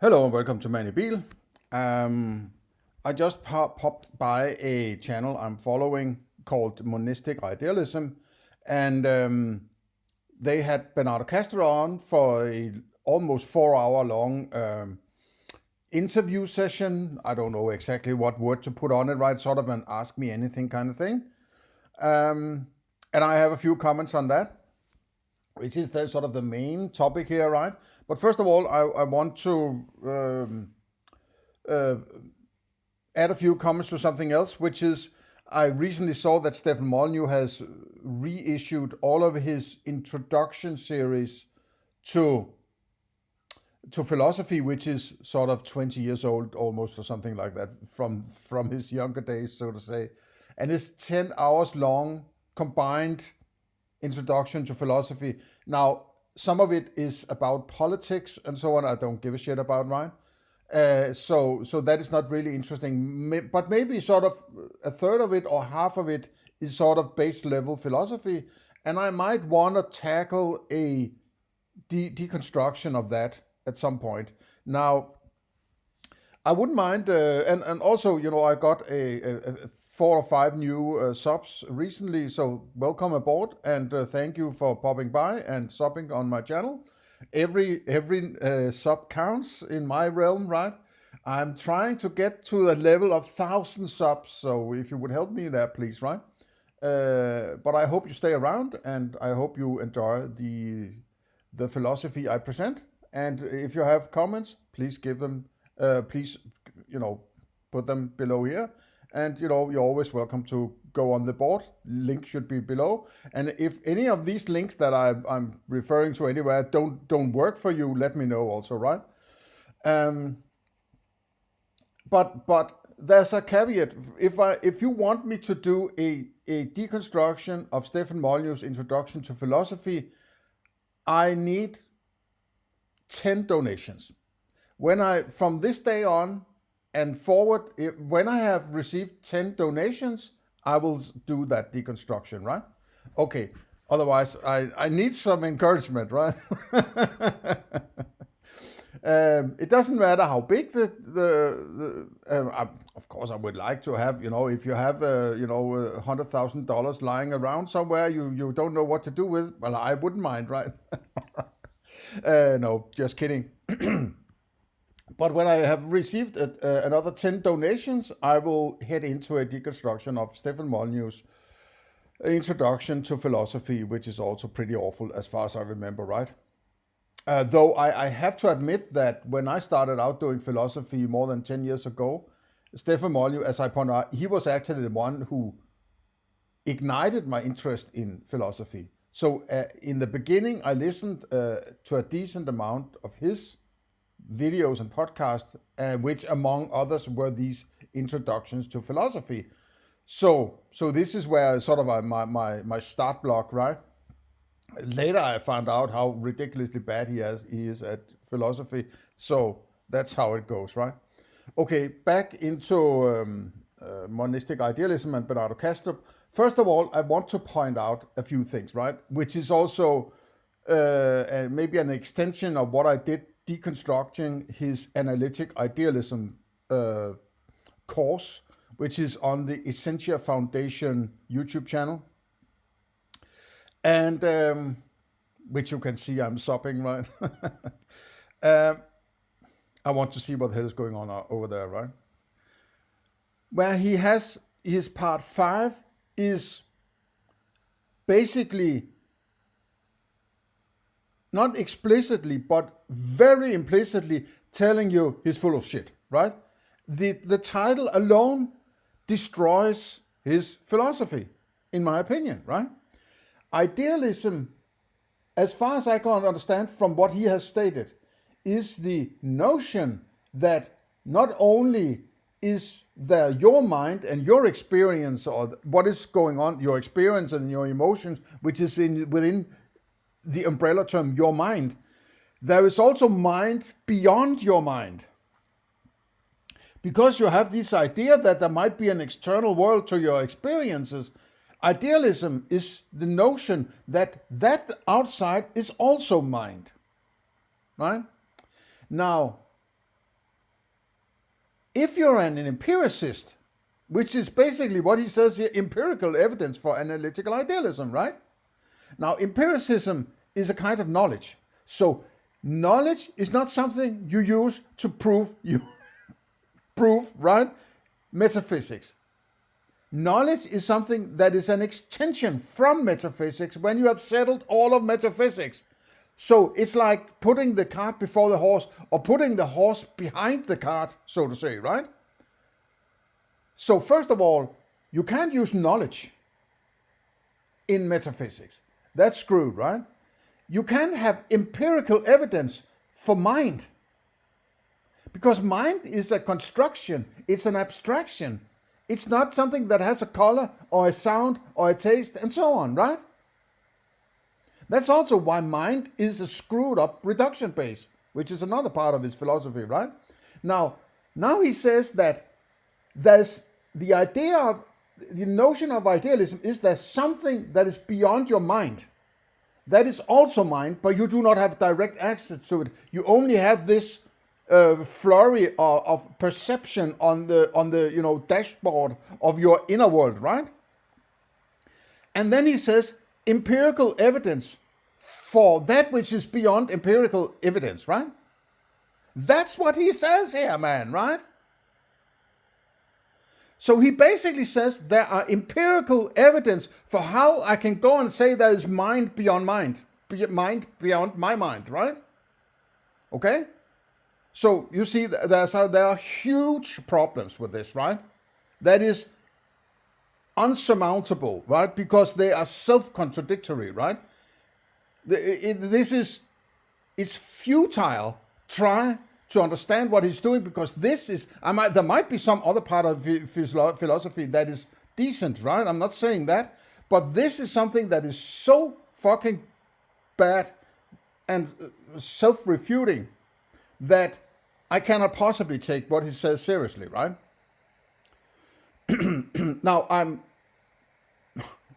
Hello and welcome to Manny Beal. I just popped by a channel I'm following called Monistic Idealism, and they had Bernardo Kastrup on for a almost 4 hour long interview session. I don't know exactly what word to put on it, right? Sort of an ask me anything kind of thing. And I have a few comments on that, which is the sort of the main topic here, right? But first of all, I want to add a few comments to something else, which is I recently saw that Stefan Molyneux has reissued all of his introduction series to philosophy, which is sort of 20 years old almost, or something like that, from his younger days, so to say. And it's 10 hours long combined introduction to philosophy. Now, some of it is about politics and so on. I don't give a shit about, right? So that is not really interesting. But maybe sort of a third of it or half of it is sort of base level philosophy. And I might want to tackle a deconstruction of that at some point. Now, I wouldn't mind, and also, I got a 4 or 5 new subs recently, so welcome aboard, and thank you for popping by and subbing on my channel. Every sub counts in my realm, right? I'm trying to get to the level of 1,000 subs, so if you would help me there, please, right? But I hope you stay around, and I hope you enjoy the philosophy I present. And if you have comments, please give them. Please, put them below here. And, you're always welcome to go on the board. Link should be below. And if any of these links that I'm referring to anywhere don't work for you, let me know also, right? But there's a caveat. If you want me to do a deconstruction of Stefan Molyneux's Introduction to Philosophy, I need 10 donations. From this day on and forward, when I have received 10 donations, I will do that deconstruction, right? Okay, otherwise I need some encouragement, right? It doesn't matter how big of course I would like to have, if you have, $100,000 lying around somewhere you don't know what to do with, well, I wouldn't mind, right? No, just kidding. But when I have received another 10 donations, I will head into a deconstruction of Stefan Molyneux's Introduction to Philosophy, which is also pretty awful as far as I remember, right? Though I have to admit that when I started out doing philosophy more than 10 years ago, Stefan Molyneux, as I pointed out, he was actually the one who ignited my interest in philosophy. So in the beginning, I listened to a decent amount of his videos and podcasts, which among others were these introductions to philosophy. So this is where sort of my start block, right? Later I found out how ridiculously bad he is at philosophy. So that's how it goes, right? Okay, back into monistic idealism and Bernardo Kastrup. First of all, I want to point out a few things, right? Which is also maybe an extension of what I did deconstructing his analytic idealism course, which is on the Essentia Foundation YouTube channel. And which you can see I'm sopping, right? I want to see what the hell is going on over there, right? Where he has his part 5 is basically not explicitly, but very implicitly telling you he's full of shit, right? The title alone destroys his philosophy, in my opinion, right? Idealism, as far as I can understand from what he has stated, is the notion that not only is there your mind and your experience, or what is going on, your experience and your emotions, which is within the umbrella term your mind, there is also mind beyond your mind. Because you have this idea that there might be an external world to your experiences, idealism is the notion that outside is also mind, right? Now, if you're an empiricist, which is basically what he says here, empirical evidence for analytical idealism, right? Now, empiricism is a kind of knowledge. So knowledge is not something you use to prove, right? Metaphysics. Knowledge is something that is an extension from metaphysics when you have settled all of metaphysics. So it's like putting the cart before the horse, or putting the horse behind the cart, so to say, right? So first of all, you can't use knowledge in metaphysics. That's screwed, right? You can't have empirical evidence for mind. Because mind is a construction, it's an abstraction. It's not something that has a color or a sound or a taste and so on, right? That's also why mind is a screwed up reduction base, which is another part of his philosophy, right? Now he says that there's the idea of, the notion of idealism is there's something that is beyond your mind. That is also mind, but you do not have direct access to it. You only have this flurry of perception on the dashboard of your inner world, right? And then he says empirical evidence for that which is beyond empirical evidence, right? That's what he says here, man, right? So he basically says there are empirical evidence for how I can go and say there is mind beyond mind, mind beyond my mind, right? Okay? So you see, there are huge problems with this, right? That is unsurmountable, right? Because they are self-contradictory, right? It's futile trying to understand what he's doing, because there might be some other part of philosophy that is decent, right? I'm not saying that, but this is something that is so fucking bad and self-refuting that I cannot possibly take what he says seriously, right? Now,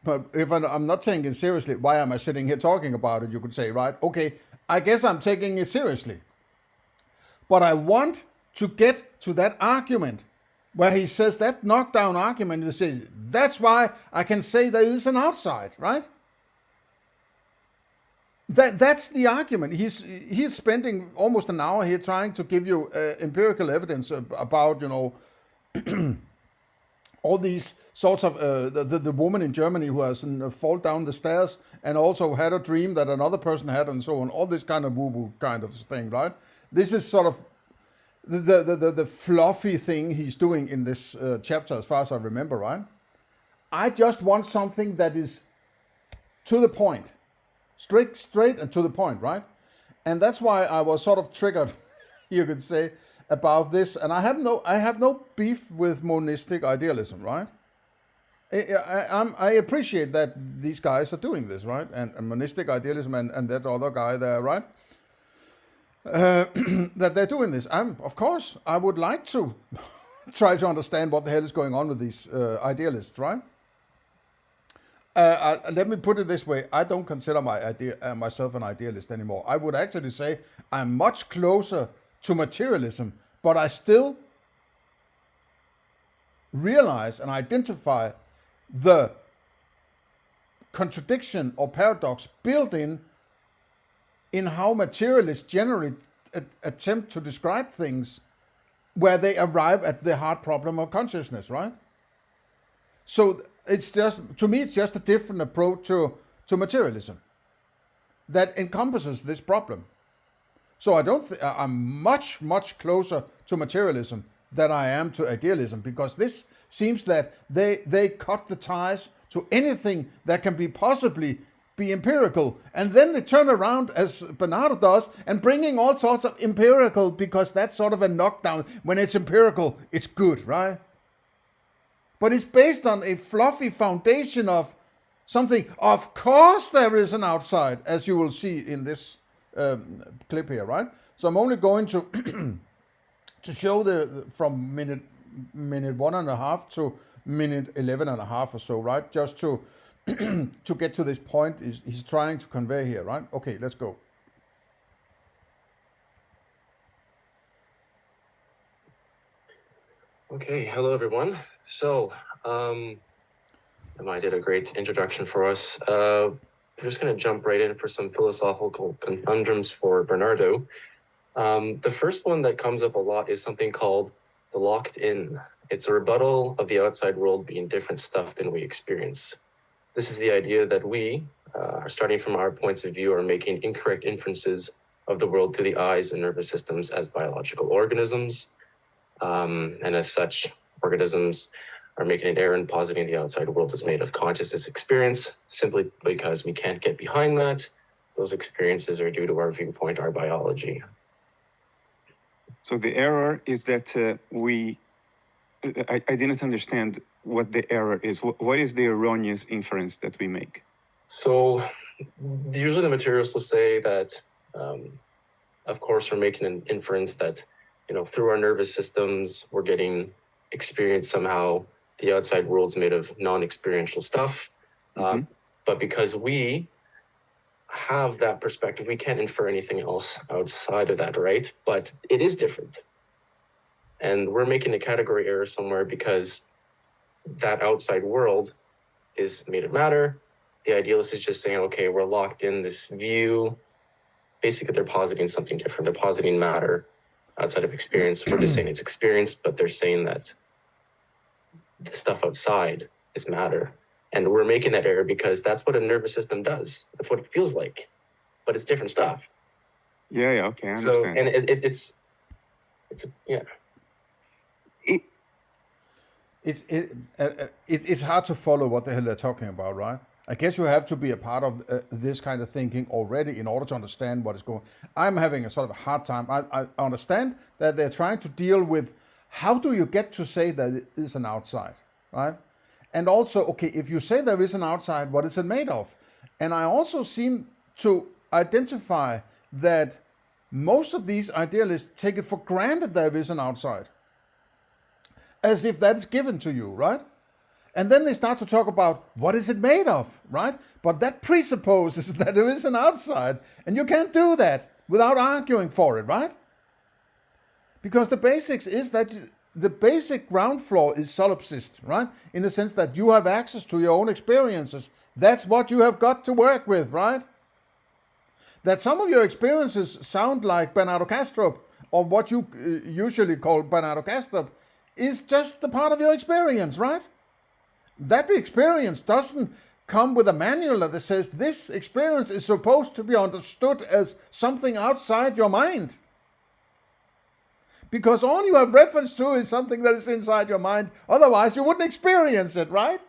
but if I'm not taking it seriously, why am I sitting here talking about it? You could say, right? Okay, I guess I'm taking it seriously. But I want to get to that argument where he says that knockdown argument, he says, that's why I can say there is an outside, right? That's the argument. He's spending almost an hour here trying to give you empirical evidence about, all these sorts of, the woman in Germany who has fall down the stairs and also had a dream that another person had and so on, all this kind of woo-woo kind of thing, right? This is sort of the fluffy thing he's doing in this chapter, as far as I remember, right? I just want something that is to the point, straight and to the point, right? And that's why I was sort of triggered, you could say, about this. And I have no beef with monistic idealism, right? I appreciate that these guys are doing this, right? And monistic idealism and that other guy there, right? That they're doing this. Of course, I would like to try to understand what the hell is going on with these idealists, right? Let me put it this way. I don't consider myself an idealist anymore. I would actually say I'm much closer to materialism, but I still realize and identify the contradiction or paradox built in how materialists generally attempt to describe things where they arrive at the hard problem of consciousness, right? So it's just, to me, it's just a different approach to materialism that encompasses this problem. So I'm much, much closer to materialism than I am to idealism, because this seems that they cut the ties to anything that can possibly be empirical, and then they turn around, as Bernardo does, and bringing all sorts of empirical, because that's sort of a knockdown. When it's empirical, it's good, right? But it's based on a fluffy foundation of something. Of course there is an outside, as you will see in this clip here, right? So I'm only going to to show from minute 1.5 to minute 11.5 or so, right? Just to to get to this point he's trying to convey here, right? Okay, let's go. Okay, hello everyone. So, Emma did a great introduction for us. I'm just going to jump right in for some philosophical conundrums for Bernardo. The first one that comes up a lot is something called the locked in. It's a rebuttal of the outside world being different stuff than we experience. This is the idea that we, starting from our points of view, are making incorrect inferences of the world through the eyes and nervous systems as biological organisms. And as such, organisms are making an error in positing the outside world is made of consciousness experience, simply because we can't get behind that. Those experiences are due to our viewpoint, our biology. So the error is that I didn't understand what the error is. What is the erroneous inference that we make? So usually the materials will say that, of course, we're making an inference that, through our nervous systems, we're getting experience somehow. The outside world's made of non-experiential stuff. But because we have that perspective, we can't infer anything else outside of that, right? But it is different. And we're making a category error somewhere because that outside world is made of matter. The idealist is just saying, okay, we're locked in this view. Basically, they're positing something different. They're positing matter outside of experience. We're just saying it's experience, but they're saying that the stuff outside is matter. And we're making that error because that's what a nervous system does. That's what it feels like, but it's different stuff. Yeah, okay, I understand. So, and It's hard to follow what the hell they're talking about, right? I guess you have to be a part of this kind of thinking already in order to understand what is going. I'm having a sort of a hard time. I understand that they're trying to deal with how do you get to say that it is an outside, right? And also, okay, if you say there is an outside, what is it made of? And I also seem to identify that most of these idealists take it for granted there is an outside, as if that is given to you, right? And then they start to talk about what is it made of, right? But that presupposes that there is an outside, and you can't do that without arguing for it, right? Because the basics is that the basic ground floor is solipsist, right? In the sense that you have access to your own experiences. That's what you have got to work with, right? That some of your experiences sound like Bernardo Kastrup, or what you usually call Bernardo Kastrup, is just the part of your experience, right? That experience doesn't come with a manual that says this experience is supposed to be understood as something outside your mind. Because all you have reference to is something that is inside your mind. Otherwise, you wouldn't experience it, right?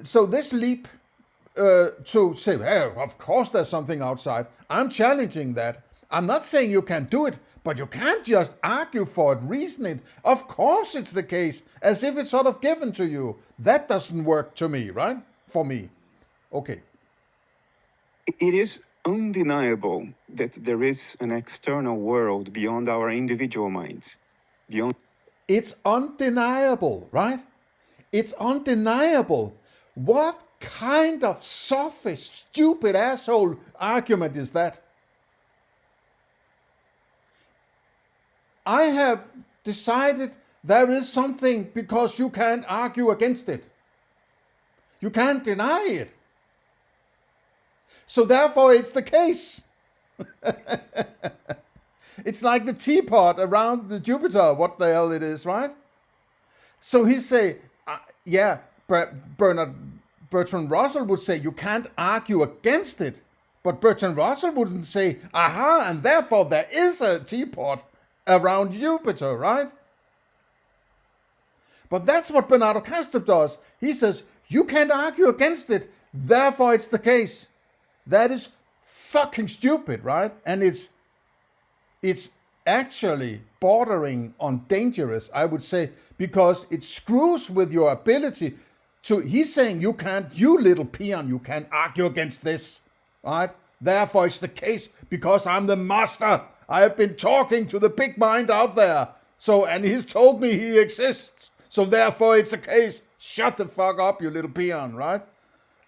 So this leap to say, hey, of course there's something outside. I'm challenging that. I'm not saying you can't do it, but you can't just argue for it, reason it. Of course it's the case, as if it's sort of given to you. That doesn't work to me, right? For me. Okay. It is undeniable that there is an external world beyond our individual minds. It's undeniable, right? It's undeniable. What kind of sophist, stupid asshole argument is that? I have decided there is something because you can't argue against it. You can't deny it. So therefore it's the case. It's like the teapot around the Jupiter, what the hell it is, right? So he say, Bertrand Russell would say you can't argue against it. But Bertrand Russell wouldn't say, aha, and therefore there is a teapot around Jupiter, right? But that's what Bernardo Kastrup does. He says, you can't argue against it, therefore it's the case. That is fucking stupid, right? And it's actually bordering on dangerous, I would say, because it screws with your ability to, he's saying you little peon, you can't argue against this, right? Therefore it's the case because I'm the master. I have been talking to the big mind out there. So, and he's told me he exists. So therefore it's a case. Shut the fuck up, you little peon, right?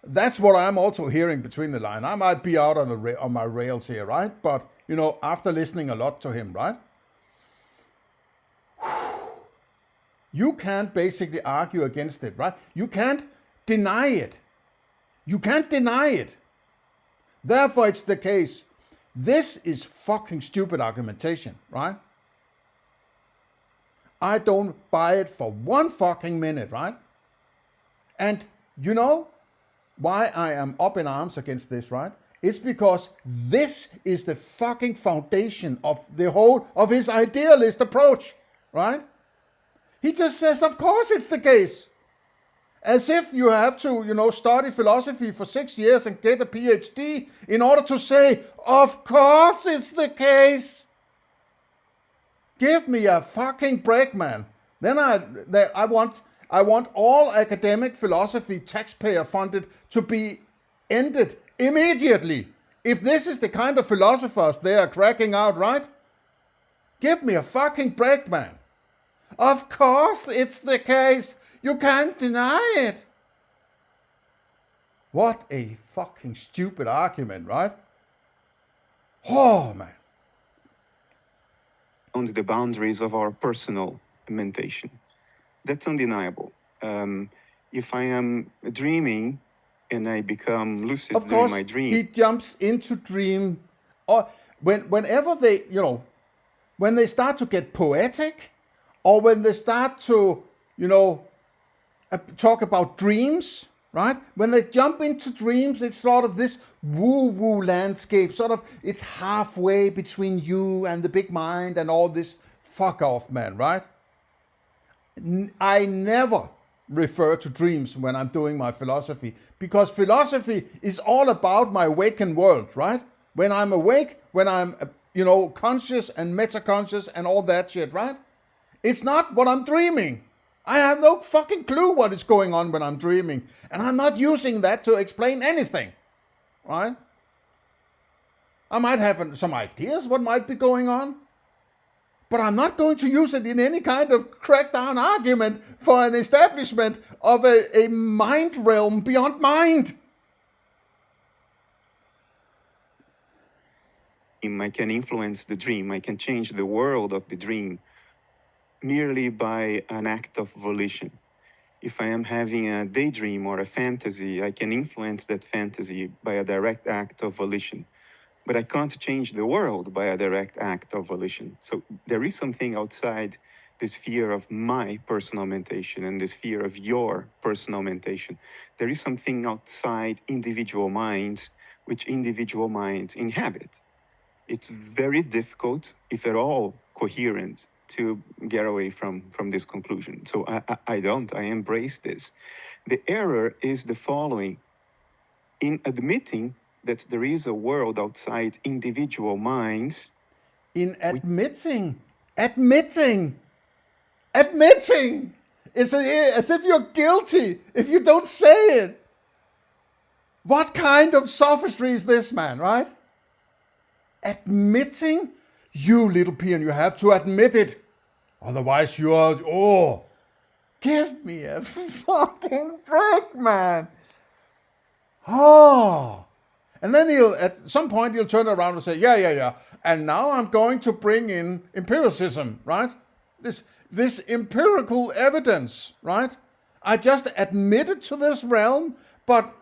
That's what I'm also hearing between the line. I might be out on my rails here, right? But, after listening a lot to him, right? you can't basically argue against it, right? You can't deny it. You can't deny it. Therefore, it's the case. This is fucking stupid argumentation, right? I don't buy it for one fucking minute, right? And you know why I am up in arms against this, right? It's because this is the fucking foundation of the whole of his idealist approach, right? He just says, of course it's the case. As if you have to, study philosophy for 6 years and get a PhD in order to say, of course it's the case. Give me a fucking break, man. Then I want all academic philosophy, taxpayer funded, to be ended immediately. If this is the kind of philosophers they are cracking out, right? Give me a fucking break, man. Of course it's the case. You can't deny it. What a fucking stupid argument, right? Oh, man. On the boundaries of our personal mentation. That's undeniable. If I am dreaming and I become lucid Of during course, my dream, he jumps into dream. Or whenever they, when they start to get poetic, or when they start to, talk about dreams, right? When they jump into dreams, it's sort of this woo-woo landscape, sort of, it's halfway between you and the big mind and all this fuck off, man, right? I never refer to dreams when I'm doing my philosophy, because philosophy is all about my awakened world, right? When I'm awake, when I'm, conscious and meta-conscious and all that shit, right? It's not what I'm dreaming. I have no fucking clue what is going on when I'm dreaming. And I'm not using that to explain anything. Right? I might have some ideas what might be going on. But I'm not going to use it in any kind of crackdown argument for an establishment of a mind realm beyond mind. I can influence the dream. I can change the world of the dream merely by an act of volition. If I am having a daydream or a fantasy, I can influence that fantasy by a direct act of volition. But I can't change the world by a direct act of volition. So there is something outside the sphere of my personal mentation and the sphere of your personal mentation. There is something outside individual minds, which individual minds inhabit. It's very difficult, if at all coherent, to get away from this conclusion. So I embrace this. The error is the following. In admitting that there is a world outside individual minds. In admitting. It's as if you're guilty if you don't say it. What kind of sophistry is this, man, right? Admitting? You little peon, you have to admit it. Otherwise you are, give me a fucking break, man. Oh. And then at some point he'll turn around and say, yeah. And now I'm going to bring in empiricism, right? This empirical evidence, right? I just admitted to this realm, but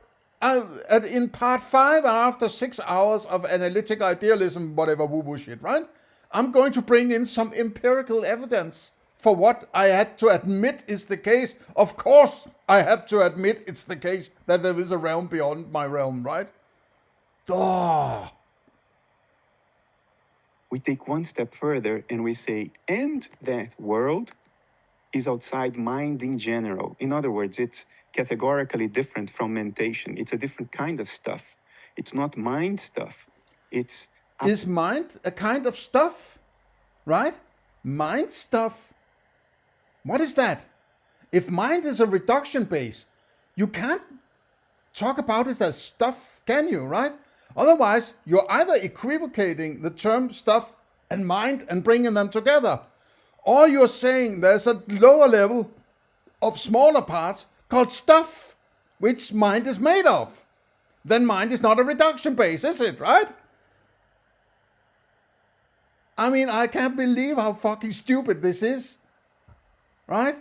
in part 5, after 6 hours of analytic idealism, whatever woo-woo shit, right? I'm going to bring in some empirical evidence for what I had to admit is the case. Of course, I have to admit it's the case that there is a realm beyond my realm, right? Oh. We take one step further and we say, and that world is outside mind in general. In other words, it's categorically different from mentation. It's a different kind of stuff. It's not mind stuff. Is mind a kind of stuff? Right? Mind stuff. What is that? If mind is a reduction base, you can't talk about it as stuff, can you, right? Otherwise, you're either equivocating the term stuff and mind and bringing them together, or you're saying there's a lower level of smaller parts called stuff, which mind is made of. Then mind is not a reduction base, is it, right? I mean, I can't believe how fucking stupid this is, right?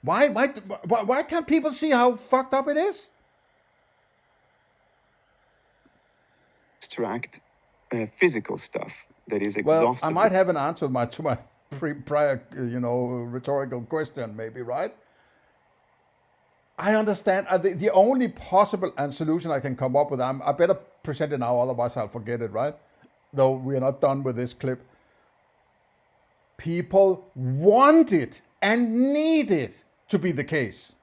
Why can't people see how fucked up it is? Abstract physical stuff that is Well, I exhaustive. might have an answer to my prior, rhetorical question, maybe, right? I understand. The only possible and solution I can come up with, I better present it now, otherwise I'll forget it, right? Though we are not done with this clip. People want it and need it to be the case.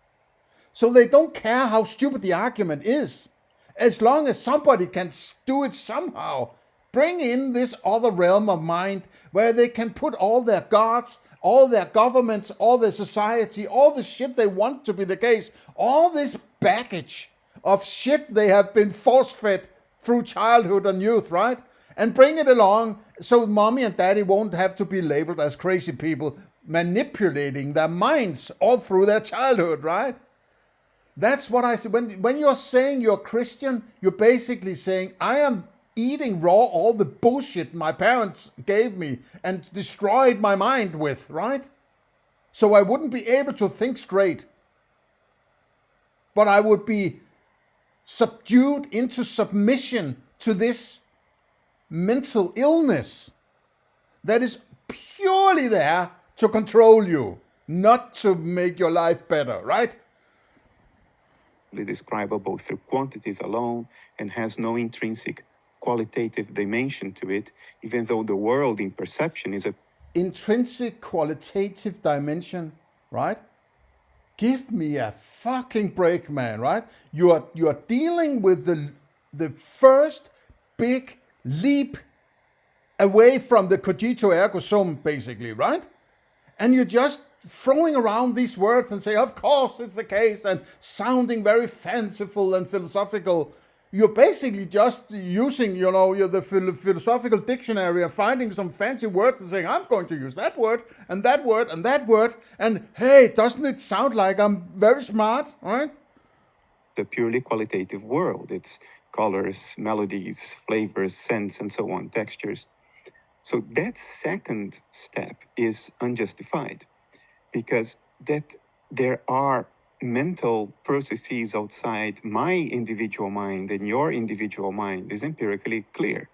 So they don't care how stupid the argument is. As long as somebody can do it somehow, bring in this other realm of mind where they can put all their gods, all their governments, all their society, all the shit they want to be the case, all this baggage of shit they have been force-fed through childhood and youth, right? And bring it along so mommy and daddy won't have to be labeled as crazy people manipulating their minds all through their childhood, right? That's what I say. When you're saying you're Christian, you're basically saying, I am eating raw all the bullshit my parents gave me and destroyed my mind with, right? So I wouldn't be able to think straight. But I would be subdued into submission to this mental illness that is purely there to control you, not to make your life better, right? Describable through quantities alone and has no intrinsic qualitative dimension to it, even though the world in perception is a intrinsic qualitative dimension, right? Give me a fucking break, man, right? You are dealing with the first big leap away from the cogito ergo sum, basically, right? And you're just throwing around these words and say, of course it's the case, and sounding very fanciful and philosophical. You're basically just using, the philosophical dictionary and finding some fancy words and saying, I'm going to use that word and that word and that word. And hey, doesn't it sound like I'm very smart, right? The purely qualitative world. It's colors, melodies, flavors, scents, and so on, textures. So that second step is unjustified because that there are mental processes outside my individual mind and your individual mind is empirically clear.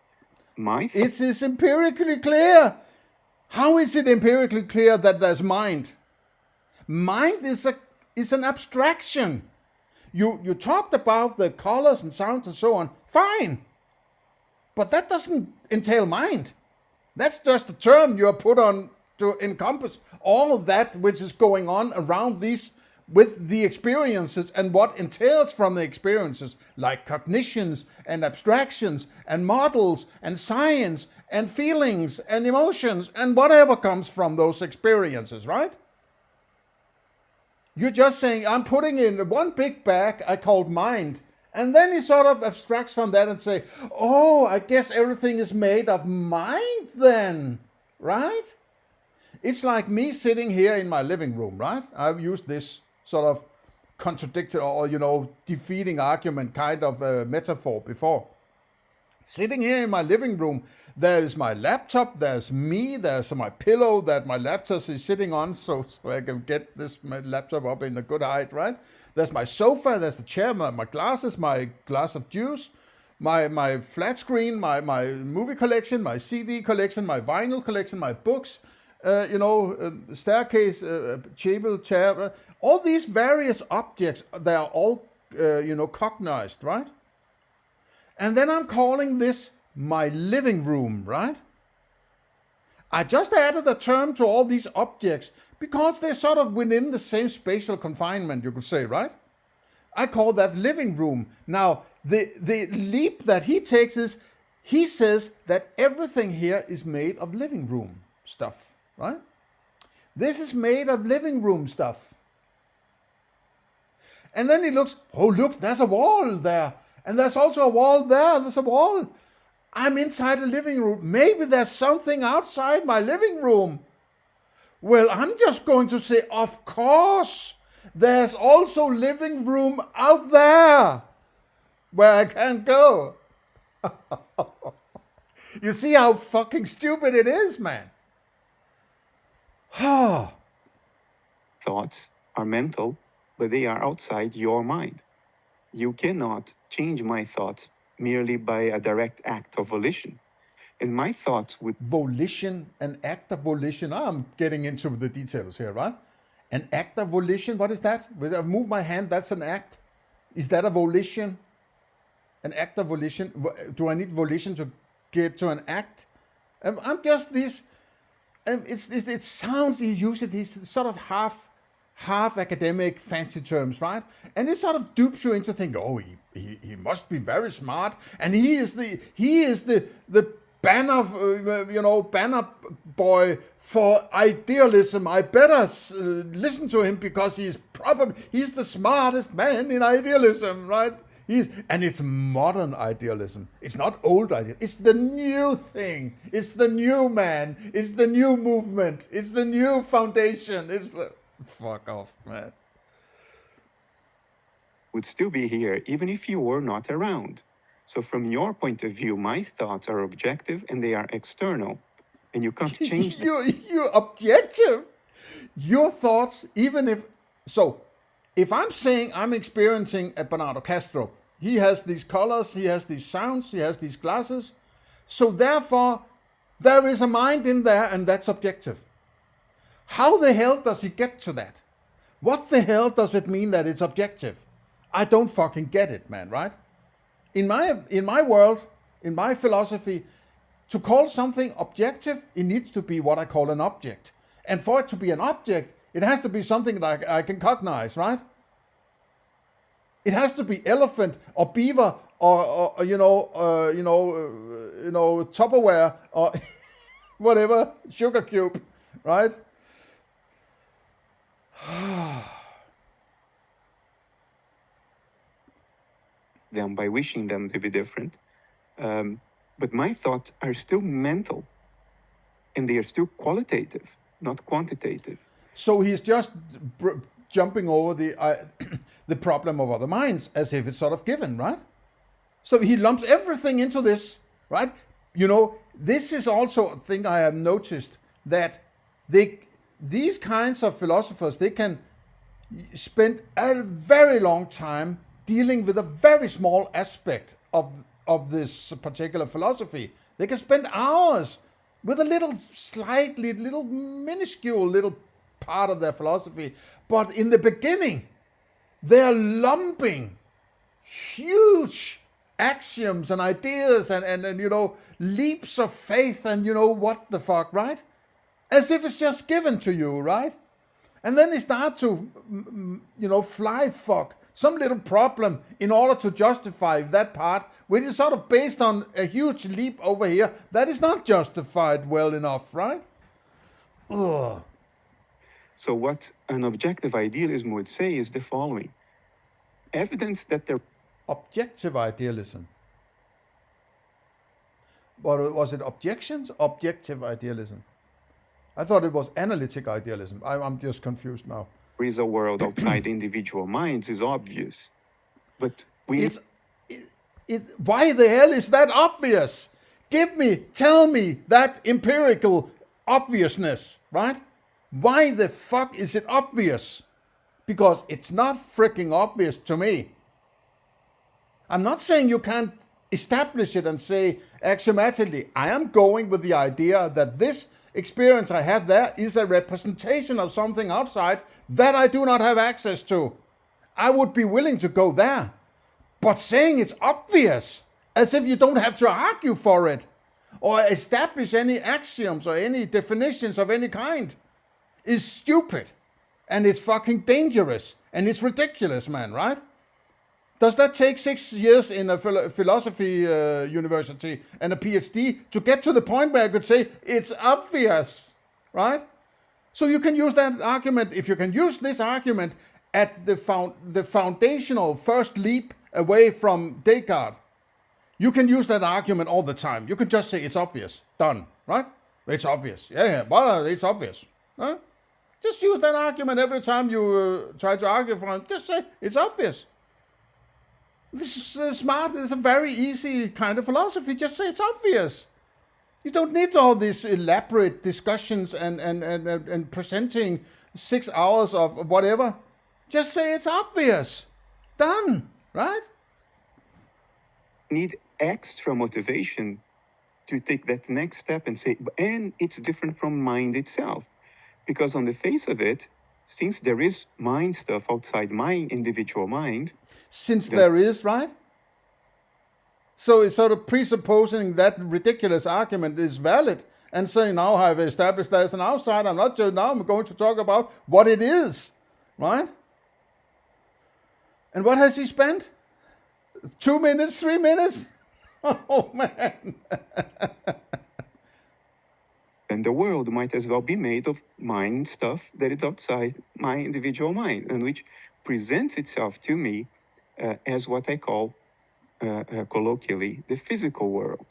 It is empirically clear. How is it empirically clear that there's mind? Mind is an abstraction. You talked about the colors and sounds and so on. Fine. But that doesn't entail mind. That's just a term you are put on to encompass all of that which is going on around these with the experiences and what entails from the experiences, like cognitions and abstractions and models and science and feelings and emotions and whatever comes from those experiences, right? You're just saying, I'm putting in one big bag I called mind. And then he sort of abstracts from that and say, oh, I guess everything is made of mind then, right? It's like me sitting here in my living room, right? I've used this sort of contradictory or, defeating argument kind of metaphor before. Sitting here in my living room, there's my laptop, there's me, there's my pillow that my laptop is sitting on so I can get my laptop up in a good height, right? There's my sofa, there's the chair, my glasses, my glass of juice, my flat screen, my movie collection, my CD collection, my vinyl collection, my books, staircase, table, chair, all these various objects, they are all, cognized, right? And then I'm calling this my living room, right? I just added a term to all these objects because they're sort of within the same spatial confinement, you could say, right? I call that living room. Now, the leap that he takes is, he says that everything here is made of living room stuff, right? This is made of living room stuff. And then he looks, oh, look, there's a wall there. And there's also a wall there, and there's a wall. I'm inside a living room. Maybe there's something outside my living room. Well, I'm just going to say, of course, there's also living room out there where I can't go. You see how fucking stupid it is, man? Thoughts are mental, but they are outside your mind. You cannot change my thoughts merely by a direct act of volition. And my thoughts would Volition, an act of volition. I'm getting into the details here, right? An act of volition, what is that? When I move my hand, that's an act. Is that a volition? An act of volition? Do I need volition to get to an act? I'm just this. It sounds, he uses these sort of half academic fancy terms, right? And it sort of dupes you into thinking, oh, he must be very smart, and he is the banner, banner boy for idealism. I better listen to him because he's the smartest man in idealism, right? And it's modern idealism. It's not old idealism. It's the new thing. It's the new man. It's the new movement. It's the new foundation. Fuck off, man. would still be here even if you were not around. So from your point of view, my thoughts are objective and they are external. And you can't change them. You're objective. Your thoughts, even if... So, if I'm saying I'm experiencing a Bernardo Kastrup, he has these colors, he has these sounds, he has these glasses. So therefore, there is a mind in there and that's objective. How the hell does he get to that? What the hell does it mean that it's objective? I don't fucking get it, man, right? In my world, in my philosophy, to call something objective, it needs to be what I call an object. And for it to be an object, it has to be something that I can cognize, right? It has to be elephant or beaver or Tupperware or whatever, sugar cube, right? Them by wishing them to be different. But my thoughts are still mental and they are still qualitative, not quantitative. So he's just jumping over the problem of other minds as if it's sort of given, right? So he lumps everything into this, right? You know, this is also a thing I have noticed, that these kinds of philosophers, they can spend a very long time dealing with a very small aspect of this particular philosophy. They can spend hours with a little minuscule little part of their philosophy. But in the beginning, they're lumping huge axioms and ideas and leaps of faith and what the fuck, right? As if it's just given to you, right? And then they start to, fly fuck some little problem in order to justify that part, which is sort of based on a huge leap over here that is not justified well enough, right? Ugh. So what an objective idealism would say is the following. Evidence that there... Objective idealism. But was it objections? Objective idealism. I thought it was analytic idealism. I'm just confused now. There is a world outside individual minds is obvious. But why the hell is that obvious? Tell me that empirical obviousness, right? Why the fuck is it obvious? Because it's not freaking obvious to me. I'm not saying you can't establish it and say axiomatically, I am going with the idea that this experience I have there is a representation of something outside that I do not have access to. I would be willing to go there. But saying it's obvious, as if you don't have to argue for it, or establish any axioms or any definitions of any kind, is stupid. And it's fucking dangerous. And it's ridiculous, man, right? Does that take 6 years in a philosophy university and a PhD to get to the point where I could say it's obvious, right? So you can use that argument, if you can use this argument at the foundational first leap away from Descartes, you can use that argument all the time. You can just say it's obvious, done, right? It's obvious, yeah, well, it's obvious, huh? Just use that argument every time you try to argue for it. Just say it's obvious. This is smart. It's a very easy kind of philosophy. Just say it's obvious. You don't need all these elaborate discussions and presenting 6 hours of whatever. Just say it's obvious. Done, right? Need extra motivation to take that next step and say, and it's different from mind itself. Because on the face of it, since there is mind stuff outside my individual mind. Since there is, right? So it's sort of presupposing that ridiculous argument is valid and saying, now I've established there's an outside, now I'm going to talk about what it is, right? And what has he spent? 2 minutes, 3 minutes? Oh, man. And the world might as well be made of mind stuff that is outside my individual mind, and which presents itself to me as what I call, colloquially, the physical world.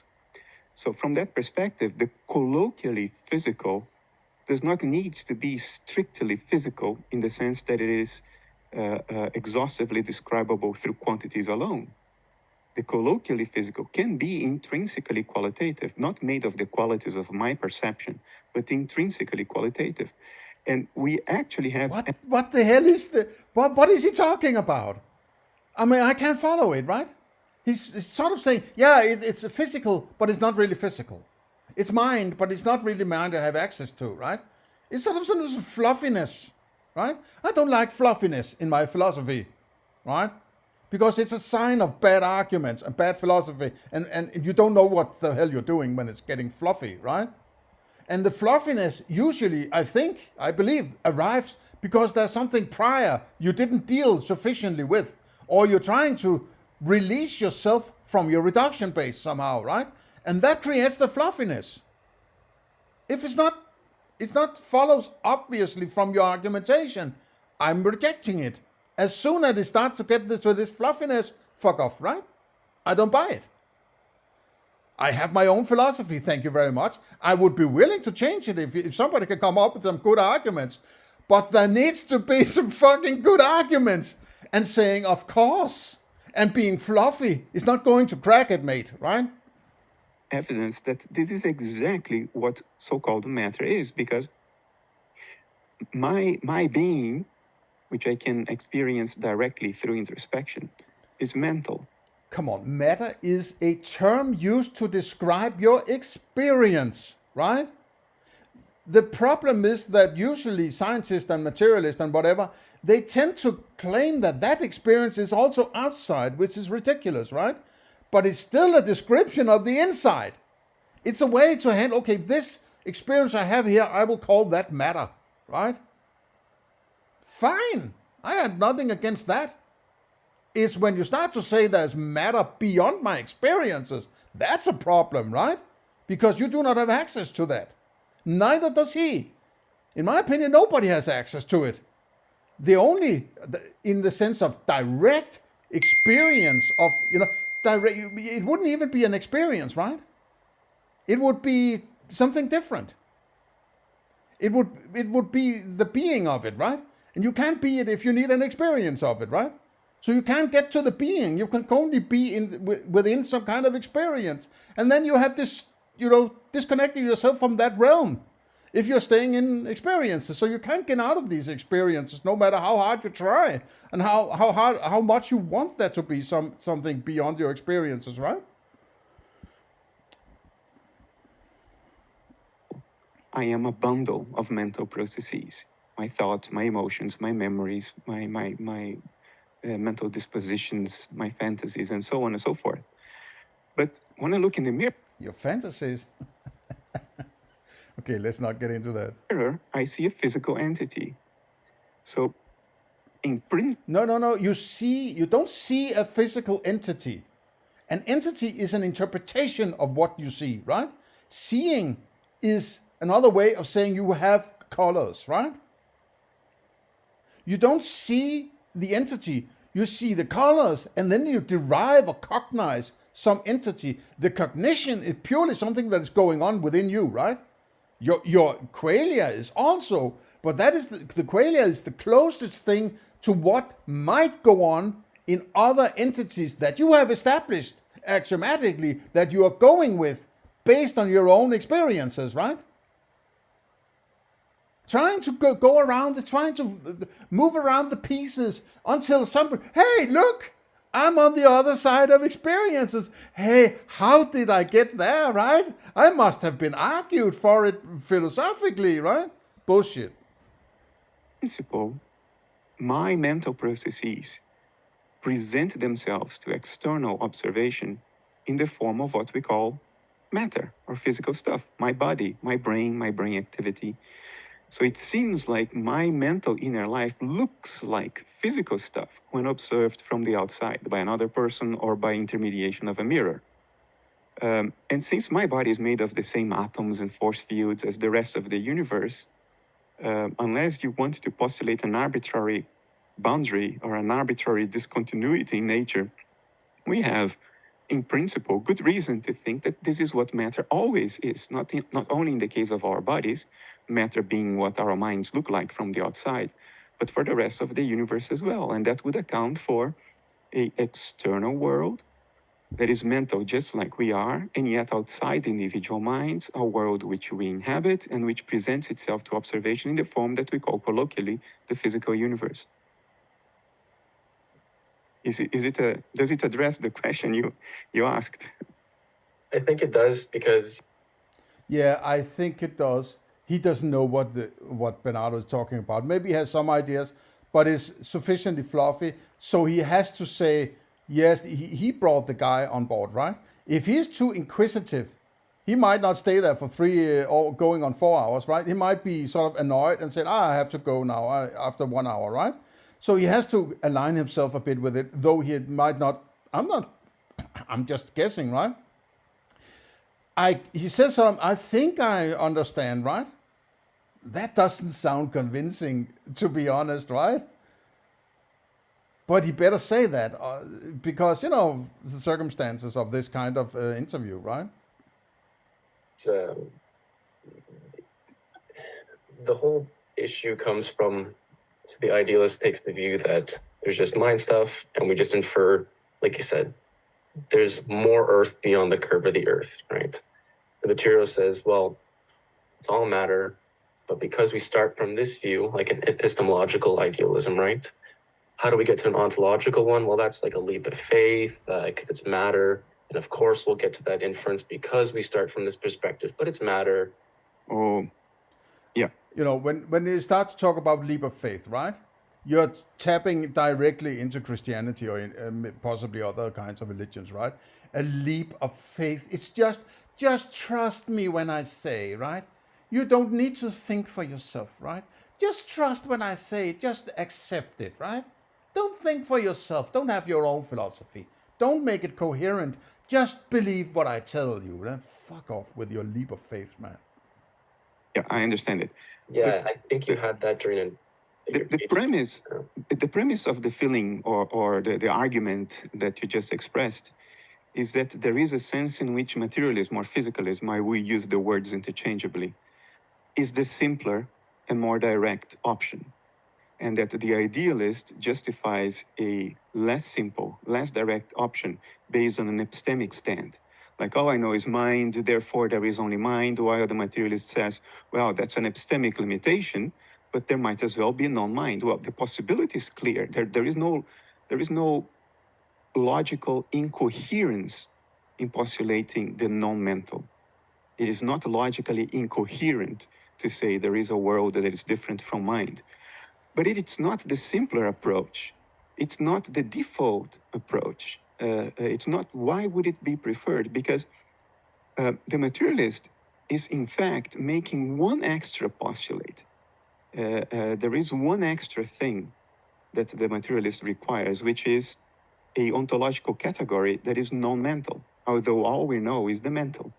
So from that perspective, the colloquially physical does not need to be strictly physical in the sense that it is exhaustively describable through quantities alone. The colloquially physical can be intrinsically qualitative, not made of the qualities of my perception, but intrinsically qualitative. And we actually have... What the hell is what is he talking about? I mean, I can't follow it, right? He's sort of saying, yeah, it's physical, but it's not really physical. It's mind, but it's not really mind I have access to, right? It's sort of some fluffiness, right? I don't like fluffiness in my philosophy, right? Because it's a sign of bad arguments and bad philosophy, and you don't know what the hell you're doing when it's getting fluffy, right? And the fluffiness usually, I believe, arrives because there's something prior you didn't deal sufficiently with, or you're trying to release yourself from your reduction base somehow, right? And that creates the fluffiness. If it's not follows obviously from your argumentation, I'm rejecting it. As soon as it starts to get this fluffiness, fuck off, right? I don't buy it. I have my own philosophy, thank you very much. I would be willing to change it if somebody can come up with some good arguments. But there needs to be some fucking good arguments. And saying, of course, and being fluffy is not going to crack it, mate, right? Evidence that this is exactly what so-called matter is, because my being, which I can experience directly through introspection, is mental. Come on, matter is a term used to describe your experience, right? The problem is that usually scientists and materialists and whatever, they tend to claim that experience is also outside, which is ridiculous, right? But it's still a description of the inside. It's a way to handle, okay, this experience I have here, I will call that matter, right? Fine. I had nothing against that. It's when you start to say there's matter beyond my experiences, that's a problem, right? Because you do not have access to that. Neither does he. In my opinion, nobody has access to it. In the sense of direct experience of, it wouldn't even be an experience, right? It would be something different. It would be the being of it, right? And you can't be it if you need an experience of it, right? So you can't get to the being. You can only be within some kind of experience. And then you have this, disconnecting yourself from that realm if you're staying in experiences. So you can't get out of these experiences no matter how hard you try and how much you want there to be something beyond your experiences, right? I am a bundle of mental processes. My thoughts, my emotions, my memories, my mental dispositions, my fantasies, and so on and so forth. But when I look in the mirror... Your fantasies? Okay, let's not get into that. I see a physical entity. So, in principle... No. You don't see a physical entity. An entity is an interpretation of what you see, right? Seeing is another way of saying you have colors, right? You don't see the entity, you see the colors, and then you derive or cognize some entity. The cognition is purely something that is going on within you, right? Your qualia is also, but that is the qualia is the closest thing to what might go on in other entities that you have established axiomatically that you are going with based on your own experiences, right? Trying to go around, trying to move around the pieces until somebody, hey, look, I'm on the other side of experiences. Hey, how did I get there, right? I must have been argued for it philosophically, right? Bullshit. Principle, my mental processes present themselves to external observation in the form of what we call matter or physical stuff, my body, my brain activity. So it seems like my mental inner life looks like physical stuff when observed from the outside by another person or by intermediation of a mirror. And since my body is made of the same atoms and force fields as the rest of the universe, unless you want to postulate an arbitrary boundary or an arbitrary discontinuity in nature, we have, in principle, good reason to think that this is what matter always is, not only in the case of our bodies, matter being what our minds look like from the outside, but for the rest of the universe as well. And that would account for an external world that is mental just like we are, and yet outside individual minds, a world which we inhabit and which presents itself to observation in the form that we call colloquially the physical universe. Does it address the question you asked? I think it does, because Yeah, I think it does. He doesn't know what Bernardo is talking about. Maybe he has some ideas, but it's sufficiently fluffy. So he has to say, yes, he brought the guy on board, right? If he's too inquisitive, he might not stay there for 3 or going on 4 hours, right? He might be sort of annoyed and say, I have to go now after 1 hour, right? So he has to align himself a bit with it, though he might not. I'm just guessing, right? He says something, I think I understand, right? That doesn't sound convincing, to be honest, right? But he better say that, because, the circumstances of this kind of interview, right? the whole issue comes from, so the idealist takes the view that there's just mind stuff, and we just infer, like you said, there's more earth beyond the curve of the earth, right? The materialist says, well, it's all matter, but because we start from this view, like an epistemological idealism, right? How do we get to an ontological one? Well, that's like a leap of faith, because it's matter. And of course, we'll get to that inference because we start from this perspective, but it's matter. Oh, yeah. When you start to talk about leap of faith, right? You're tapping directly into Christianity or possibly other kinds of religions, right? A leap of faith. It's just trust me when I say, right? You don't need to think for yourself, right? Just trust when I say it. Just accept it, right? Don't think for yourself. Don't have your own philosophy. Don't make it coherent. Just believe what I tell you. Then fuck off with your leap of faith, man. Yeah, I understand it. Yeah, But I think you had that during the premise of the feeling or the argument that you just expressed is that there is a sense in which materialism or physicalism, I will use the words interchangeably, is the simpler and more direct option. And that the idealist justifies a less simple, less direct option based on an epistemic stand. Like, all I know is mind, therefore there is only mind, while the materialist says, well, that's an epistemic limitation, but there might as well be a non-mind. Well, the possibility is clear. There is no logical incoherence in postulating the non-mental. It is not logically incoherent to say there is a world that is different from mind. But it's not the simpler approach. It's not the default approach. It's not, why would it be preferred? Because the materialist is in fact making one extra postulate. There is one extra thing that the materialist requires, which is a ontological category that is non-mental, although all we know is the mental.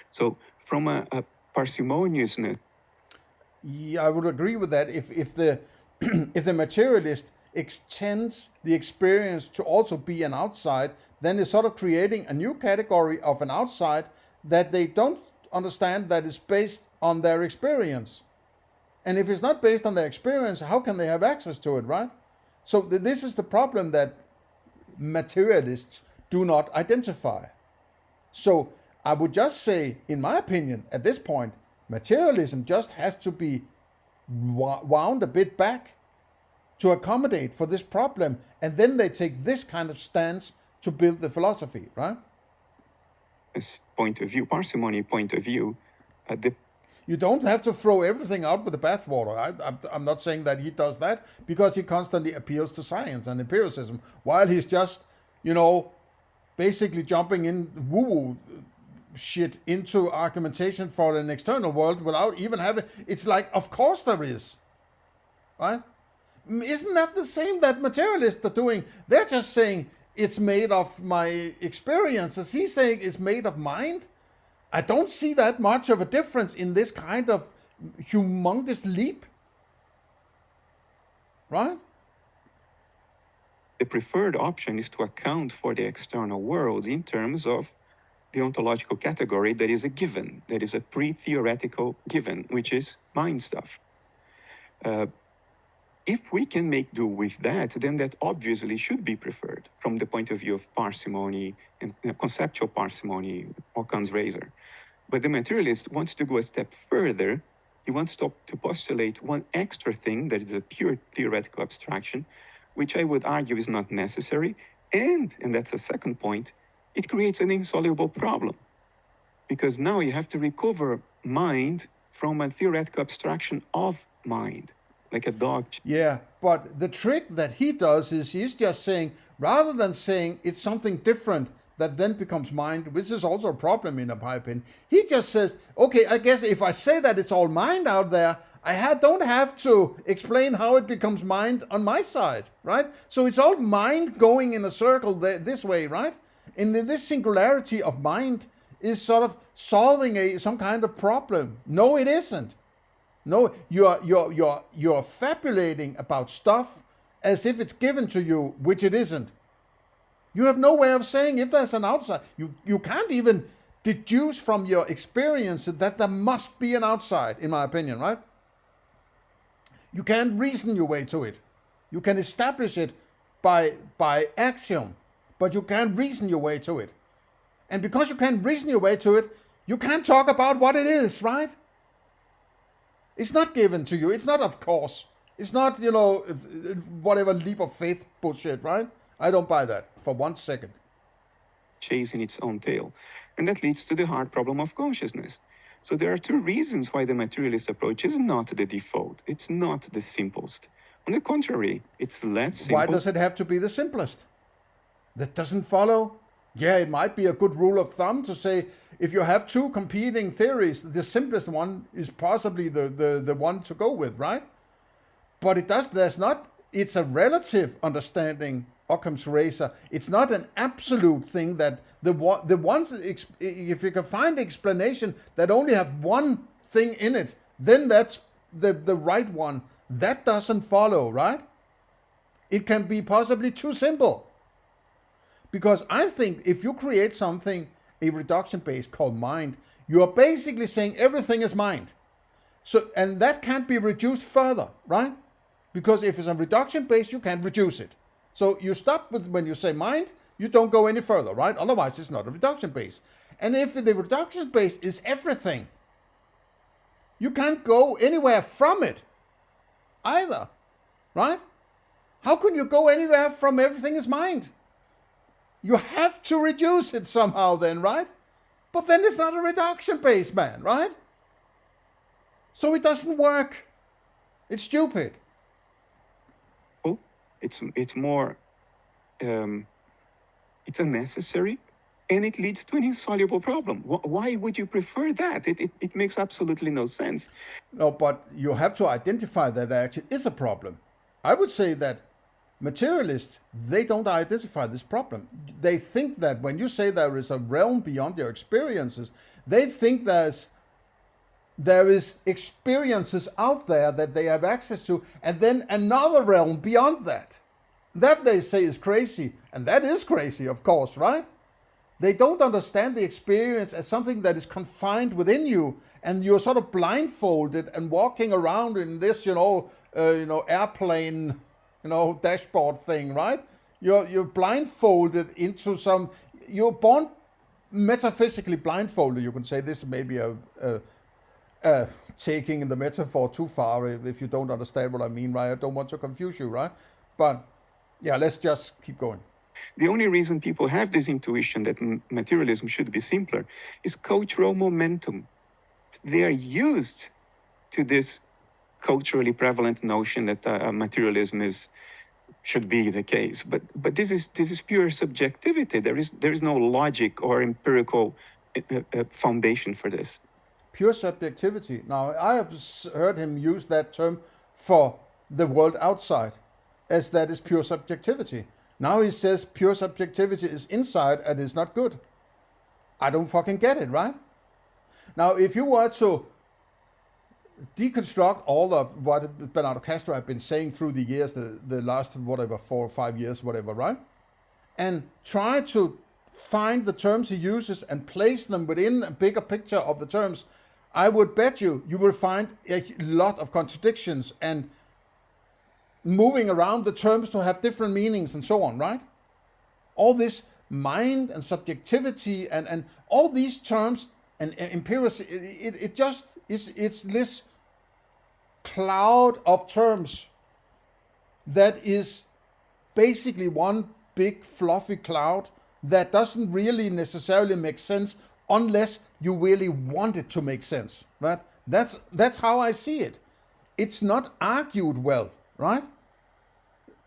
So from a parsimoniousness, Yeah, I would agree with that. If the if the materialist extends the experience to also be an outside, then they're sort of creating a new category of an outside that they don't understand that is based on their experience. And if it's not based on their experience, how can they have access to it, right? So this is the problem that materialists do not identify. So I would just say, in my opinion, at this point, materialism just has to be wound a bit back to accommodate for this problem, and then they take this kind of stance to build the philosophy, right? This point of view, parsimony point of view, you don't have to throw everything out with the bathwater. I'm not saying that he does that, because he constantly appeals to science and empiricism, while he's just, basically jumping in woo-woo shit into argumentation for an external world without even having... It's like, of course there is, right? Isn't that the same that materialists are doing? They're just saying it's made of my experiences. He's saying it's made of mind. I don't see that much of a difference in this kind of humongous leap. Right? The preferred option is to account for the external world in terms of the ontological category that is a given, that is a pre-theoretical given, which is mind stuff. If we can make do with that, then that obviously should be preferred from the point of view of parsimony and conceptual parsimony, Occam's razor. But the materialist wants to go a step further. He wants to postulate one extra thing that is a pure theoretical abstraction, which I would argue is not necessary. And that's a second point, it creates an insoluble problem. Because now you have to recover mind from a theoretical abstraction of mind. Like a dog. Yeah, but the trick that he does is he's just saying, rather than saying it's something different that then becomes mind, which is also a problem in my opinion, he just says, okay, I guess if I say that it's all mind out there, don't have to explain how it becomes mind on my side, right? So it's all mind going in a circle this way, right? And this singularity of mind is sort of solving some kind of problem. No, it isn't. No, you're fabulating about stuff as if it's given to you, which it isn't. You have no way of saying if there's an outside. You can't even deduce from your experience that there must be an outside, in my opinion, right? You can't reason your way to it. You can establish it by axiom, but you can't reason your way to it. And because you can't reason your way to it, you can't talk about what it is, right? It's not given to you. It's not of course. It's not, whatever leap of faith bullshit, right? I don't buy that for 1 second. Chasing its own tail. And that leads to the hard problem of consciousness. So there are two reasons why the materialist approach is not the default. It's not the simplest. On the contrary, it's less simple. Why does it have to be the simplest? That doesn't follow. Yeah, it might be a good rule of thumb to say, if you have two competing theories, the simplest one is possibly the one to go with, right? But it's a relative understanding, Occam's razor. It's not an absolute thing that if you can find the explanation that only have one thing in it, then that's the right one. That doesn't follow, right? It can be possibly too simple. Because I think if you create something, a reduction base called mind, you are basically saying everything is mind. So, and that can't be reduced further, right? Because if it's a reduction base, you can't reduce it. So you stop with when you say mind, you don't go any further, right? Otherwise, it's not a reduction base. And if the reduction base is everything, you can't go anywhere from it either, right? How can you go anywhere from everything is mind? You have to reduce it somehow then, right? But then it's not a reduction base, man, right? So it doesn't work. It's stupid. Oh, it's more, it's unnecessary, and it leads to an insoluble problem. Why would you prefer that? It makes absolutely no sense. No, but you have to identify that there actually is a problem. I would say that materialists, they don't identify this problem. They think that when you say there is a realm beyond your experiences, they think there is experiences out there that they have access to, and then another realm beyond that. That they say is crazy, and that is crazy, of course, right? They don't understand the experience as something that is confined within you, and you're sort of blindfolded and walking around in this, airplane, dashboard thing, right? You're blindfolded into you're born metaphysically blindfolded, you can say. This may be taking the metaphor too far if you don't understand what I mean, right? I don't want to confuse you, right? But yeah, let's just keep going. The only reason people have this intuition that materialism should be simpler is cultural momentum. They are used to this culturally prevalent notion that materialism should be the case. But this is pure subjectivity. There is no logic or empirical foundation for this. Pure subjectivity. Now, I have heard him use that term for the world outside, as that is pure subjectivity. Now he says pure subjectivity is inside and is not good. I don't fucking get it, right? Now, if you were to deconstruct all of what Bernardo Kastrup have been saying through the years, the last, 4 or 5 years, whatever, right? And try to find the terms he uses and place them within a bigger picture of the terms, I would bet you will find a lot of contradictions and moving around the terms to have different meanings and so on, right? All this mind and subjectivity and all these terms and empiricism, it just is, it's this cloud of terms that is basically one big fluffy cloud that doesn't really necessarily make sense unless you really want it to make sense, right? That's how I see it. It's not argued well, right?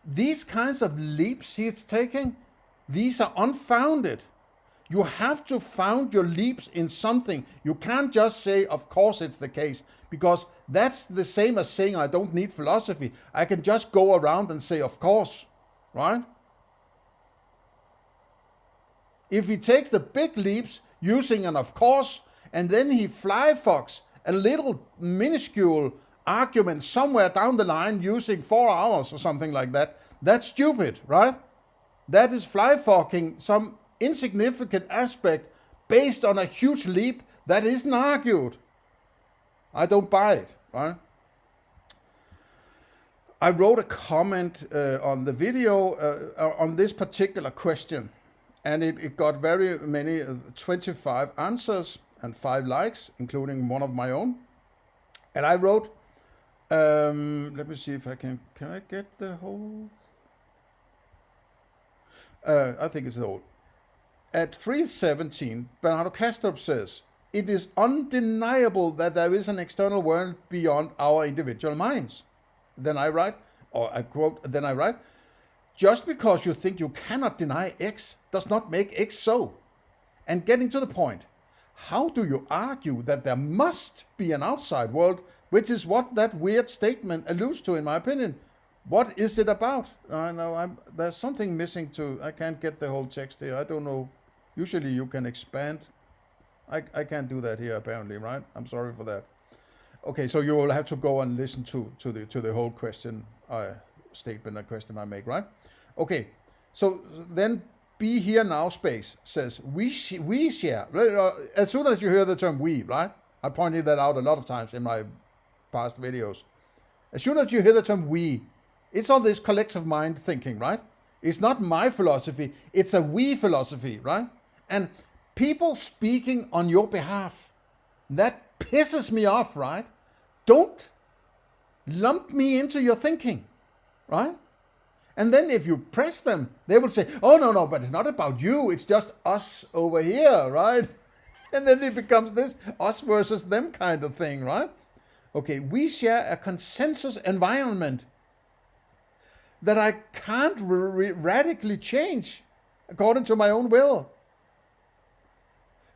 These kinds of leaps he's taking, these are unfounded. You have to found your leaps in something. You can't just say, of course it's the case, because that's the same as saying I don't need philosophy. I can just go around and say, of course, right? If he takes the big leaps using an of course, and then he fly fucks a little minuscule argument somewhere down the line using 4 hours or something like that, that's stupid, right? That is fly fucking some insignificant aspect based on a huge leap that isn't argued. I don't buy it, right? I wrote a comment on the video on this particular question, and it got very many, 25 answers and 5 likes, including one of my own. And I wrote, let me see if I can I get the whole? I think it's the whole. At 3:17, Bernardo Kastrup says, it is undeniable that there is an external world beyond our individual minds. Then I write, or I quote, then I write, just because you think you cannot deny X does not make X so. And getting to the point, how do you argue that there must be an outside world, which is what that weird statement alludes to, in my opinion? What is it about? I know there's something missing too. I can't get the whole text here. I don't know. Usually you can expand. I can't do that here apparently, right? I'm sorry for that. Okay, so you will have to go and listen to the whole question, statement, a question I make, right? Okay, so then be here now space says we share. As soon as you hear the term we, right? I pointed that out a lot of times in my past videos. As soon as you hear the term we, it's all this collective mind thinking, right? It's not my philosophy, it's a we philosophy, right? And people speaking on your behalf, that pisses me off, right? Don't lump me into your thinking, right? And then if you press them, they will say, oh, no, but it's not about you, it's just us over here, right? And then it becomes this us versus them kind of thing, right? Okay, we share a consensus environment that I can't radically change according to my own will.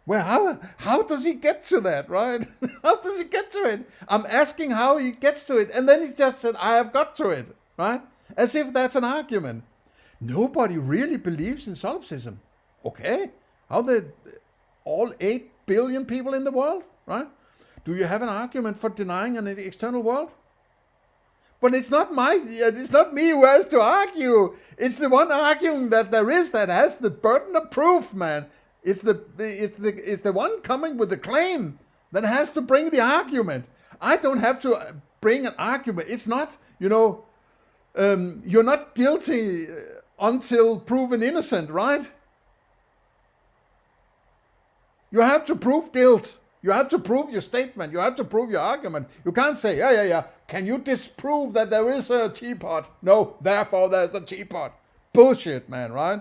Well, how does he get to that, right? How does he get to it? I'm asking how he gets to it, and then he just said, I have got to it, right? As if that's an argument. Nobody really believes in solipsism. Okay, how all 8 billion people in the world, right? Do you have an argument for denying an external world? But it's not me who has to argue. It's the one arguing that there is that has the burden of proof, man. It's the one coming with the claim that has to bring the argument. I don't have to bring an argument. It's not, you're not guilty until proven innocent, right? You have to prove guilt. You have to prove your statement. You have to prove your argument. You can't say, yeah. Can you disprove that there is a teapot? No, therefore there's a teapot. Bullshit, man, right?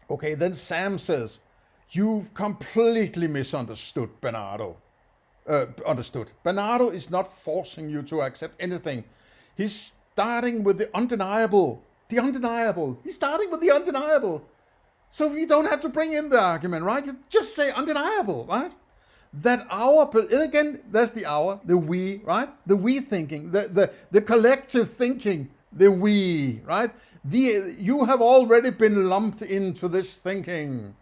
Okay, then Sam says, you've completely misunderstood Bernardo. Bernardo is not forcing you to accept anything. He's starting with the undeniable. The undeniable. He's starting with the undeniable. So you don't have to bring in the argument, right? You just say undeniable, right? That our, again, that's the our, the we, right? The we thinking, the collective thinking, the we, right? You have already been lumped into this thinking.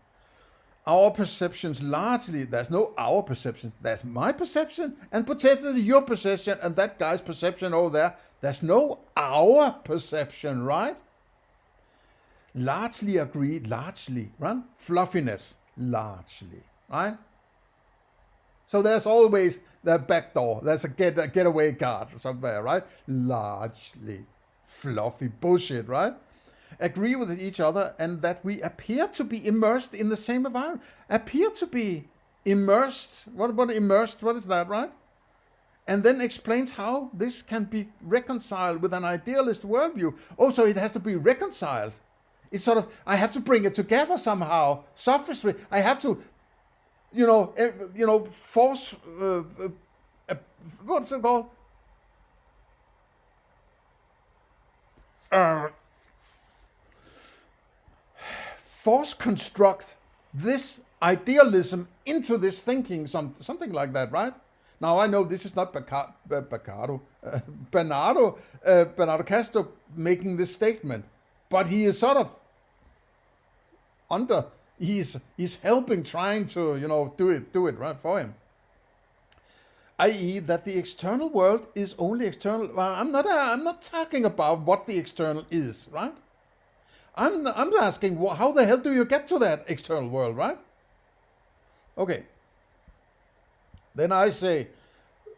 Our perceptions largely, there's no our perceptions, there's my perception and potentially your perception and that guy's perception over there. There's no our perception, right? Largely agreed, largely, right? Fluffiness, largely, right? So there's always the back door. There's a getaway card somewhere, right? Largely fluffy bullshit, right? Agree with each other and that we appear to be immersed in the same environment. Appear to be immersed. What immersed? What is that, right? And then explains how this can be reconciled with an idealist worldview. Oh, so it has to be reconciled. It's sort of, I have to bring it together somehow. Sophistry. I have to, force, what's it called? Force construct this idealism into this thinking, something like that, right? Now I know this is not Bernardo Kastrup making this statement, but he is sort of he's helping, trying to do it right for him. I.e., that the external world is only external. Well, I'm not talking about what the external is, right? I'm asking, how the hell do you get to that external world, right? Okay. Then I say,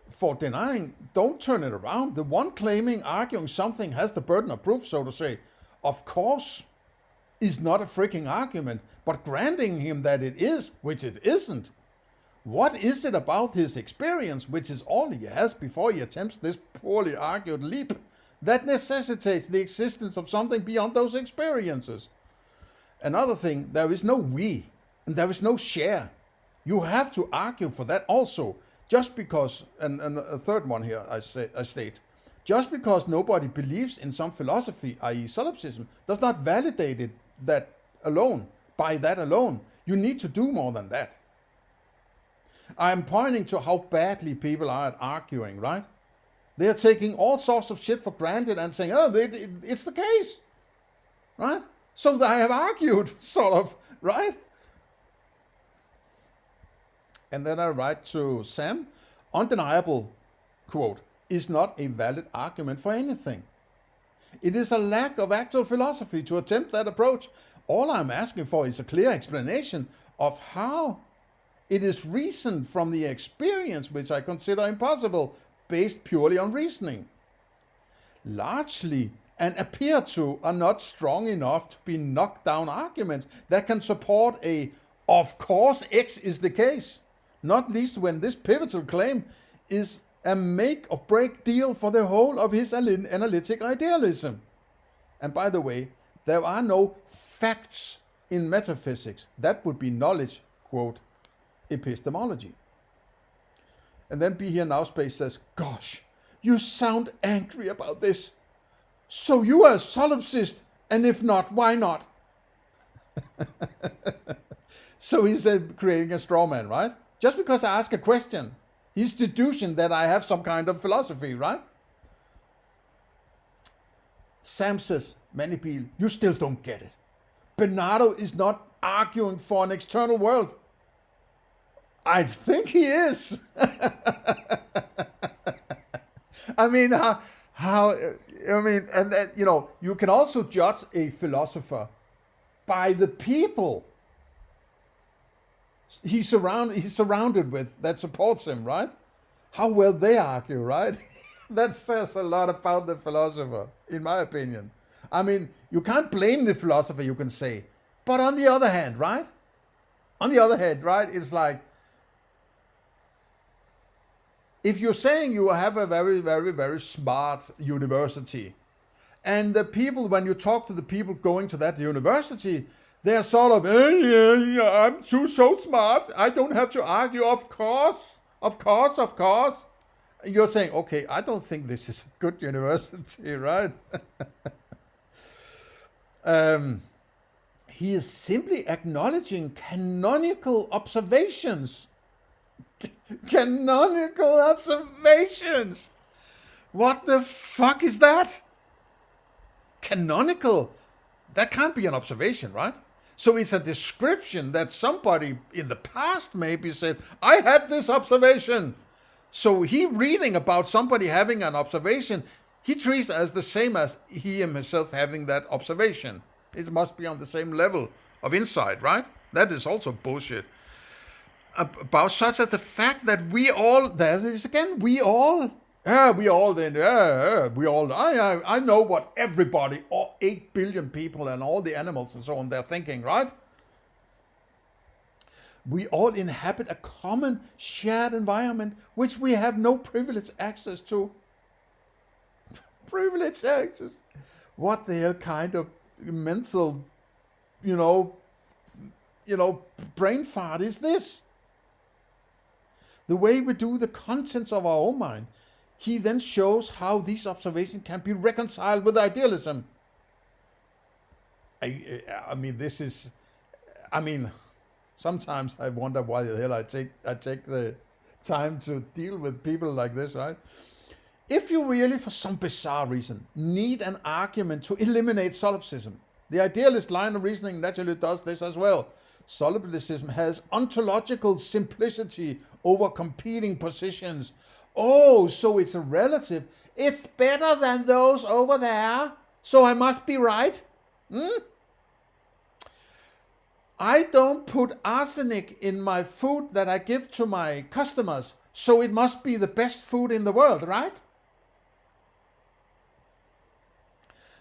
for denying, don't turn it around. The one arguing something has the burden of proof, so to say. Of course, is not a freaking argument, but granting him that it is, which it isn't. What is it about his experience, which is all he has before he attempts this poorly argued leap, that necessitates the existence of something beyond those experiences? Another thing, there is no we, and there is no share. You have to argue for that also. Just because, and a third one here I state, just because nobody believes in some philosophy, i.e. solipsism, does not validate it that alone, by that alone. You need to do more than that. I am pointing to how badly people are at arguing, right? They are taking all sorts of shit for granted and saying, oh, it's the case, right? So I have argued, sort of, right? And then I write to Sam, undeniable, quote, is not a valid argument for anything. It is a lack of actual philosophy to attempt that approach. All I'm asking for is a clear explanation of how it is reasoned from the experience, which I consider impossible, based purely on reasoning. Largely, and appear to, are not strong enough to be knocked down arguments that can support a, of course X is the case, not least when this pivotal claim is a make or break deal for the whole of his analytic idealism. And by the way, there are no facts in metaphysics. That would be knowledge, quote, epistemology. And then Be Here Now Space says, gosh, you sound angry about this. So you are a solipsist, and if not, why not? So he's creating a straw man, right? Just because I ask a question, he's deducing that I have some kind of philosophy, right? Sam says, Manipil, you still don't get it. Bernardo is not arguing for an external world. I think he is. I mean, and then, you can also judge a philosopher by the people he's surrounded with that supports him, right? How well they argue, right? That says a lot about the philosopher, in my opinion. I mean, you can't blame the philosopher, you can say. But on the other hand, right? On the other hand, right, it's like, if you're saying you have a very, very, very smart university, and the people, when you talk to the people going to that university, they're sort of, I'm so smart, I don't have to argue, of course. And you're saying, okay, I don't think this is a good university, right? He is simply acknowledging canonical observations. Canonical observations. What the fuck is that? Canonical. That can't be an observation, right? So it's a description that somebody in the past maybe said, I had this observation. So he reading about somebody having an observation, he treats it as the same as he himself having that observation. It must be on the same level of insight, right? That is also bullshit. About such as the fact that we all, there it is again, we all, I know what everybody, all 8 billion people and all the animals and so on, they're thinking, right? We all inhabit a common shared environment which we have no privileged access to. Privileged access. What the hell kind of mental, brain fart is this? The way we do the contents of our own mind, he then shows how these observations can be reconciled with idealism. Sometimes I wonder why the hell I take the time to deal with people like this, right? If you really, for some bizarre reason, need an argument to eliminate solipsism, the idealist line of reasoning naturally does this as well. Solipsism has ontological simplicity over competing positions. Oh, so it's a relative. It's better than those over there, so I must be right? I don't put arsenic in my food that I give to my customers, so it must be the best food in the world, right?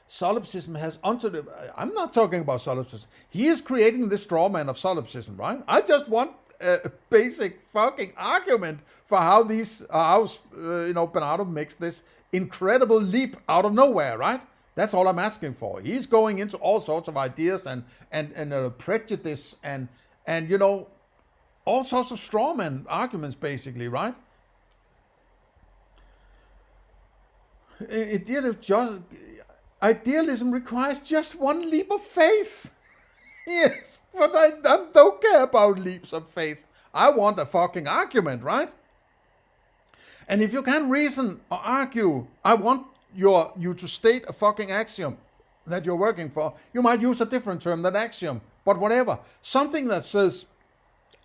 Solipsism has I'm not talking about solipsism. He is creating this straw man of solipsism, right? I just want a basic fucking argument for how Bernardo makes this incredible leap out of nowhere, right? That's all I'm asking for. He's going into all sorts of ideas and prejudice and all sorts of straw man arguments, basically, right? Idealism requires just one leap of faith. Yes, but I don't care about leaps of faith. I want a fucking argument, right? And if you can't reason or argue, I want you to state a fucking axiom that you're working for. You might use a different term than axiom, but whatever. Something that says,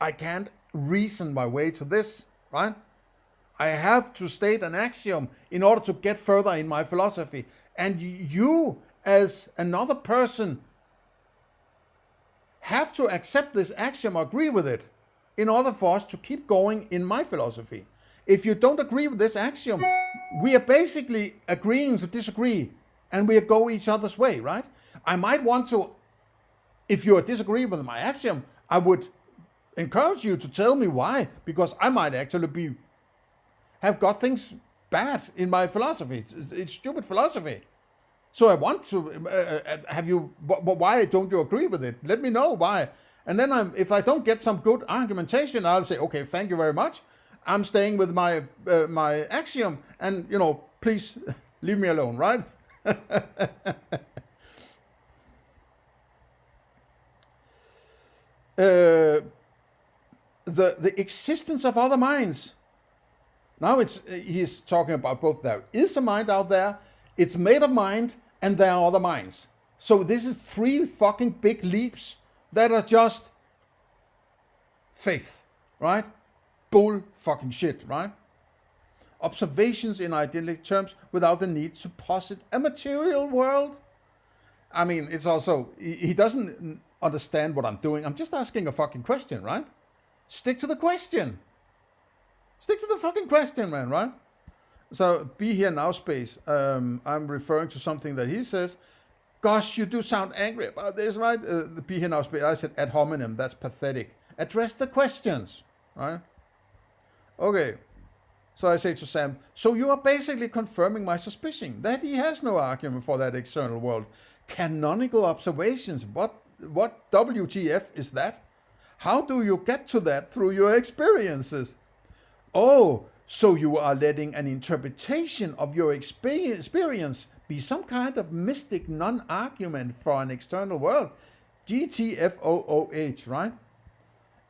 I can't reason my way to this, right? I have to state an axiom in order to get further in my philosophy. And you, as another person, have to accept this axiom or agree with it in order for us to keep going in my philosophy. If you don't agree with this axiom, we are basically agreeing to disagree and we go each other's way, right? I might want to, if you disagree with my axiom, I would encourage you to tell me why, because I might actually have got things bad in my philosophy. It's stupid philosophy. So I want to have you, why don't you agree with it? Let me know why. And then if I don't get some good argumentation, I'll say, okay, thank you very much. I'm staying with my axiom and, please leave me alone, right? The existence of other minds. Now he's talking about both. There is a mind out there, it's made of mind, and there are other minds. So this is 3 fucking big leaps that are just faith, right? Bull fucking shit, right? Observations in idyllic terms without the need to posit a material world. I mean, it's also, he doesn't understand what I'm doing. I'm just asking a fucking question, right? Stick to the question. Stick to the fucking question, man, right? So, be here now space. I'm referring to something that he says. Gosh, you do sound angry about this, right? The be here now space. I said ad hominem. That's pathetic. Address the questions, right? Okay, so I say to Sam, so you are basically confirming my suspicion that he has no argument for that external world. Canonical observations, what WTF is that? How do you get to that through your experiences? Oh, so you are letting an interpretation of your experience be some kind of mystic non-argument for an external world. GTFOOH, right?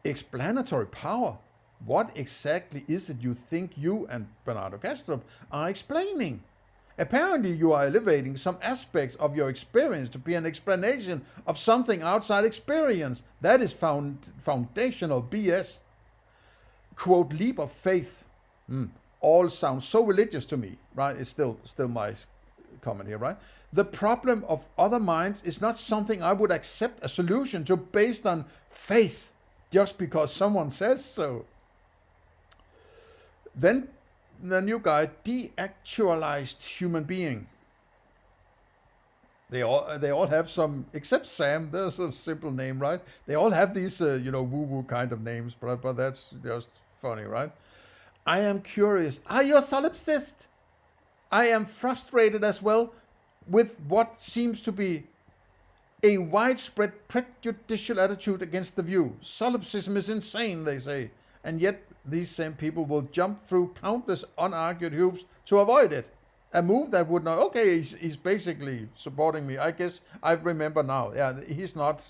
Explanatory power. What exactly is it you think you and Bernardo Kastrup are explaining? Apparently you are elevating some aspects of your experience to be an explanation of something outside experience. That is foundational BS. Quote, leap of faith. All sounds so religious to me, right? It's still my comment here, right? The problem of other minds is not something I would accept a solution to based on faith, just because someone says so. Then the new guy, deactualized human being. They all have some, except Sam. There's a simple name, right? They all have these, woo-woo kind of names, but that's just funny, right? I am curious. Are you a solipsist? I am frustrated as well with what seems to be a widespread prejudicial attitude against the view. Solipsism is insane, they say, and yet these same people will jump through countless unargued hoops to avoid it. A move that would not... Okay, he's basically supporting me. I guess I remember now. Yeah, he's not...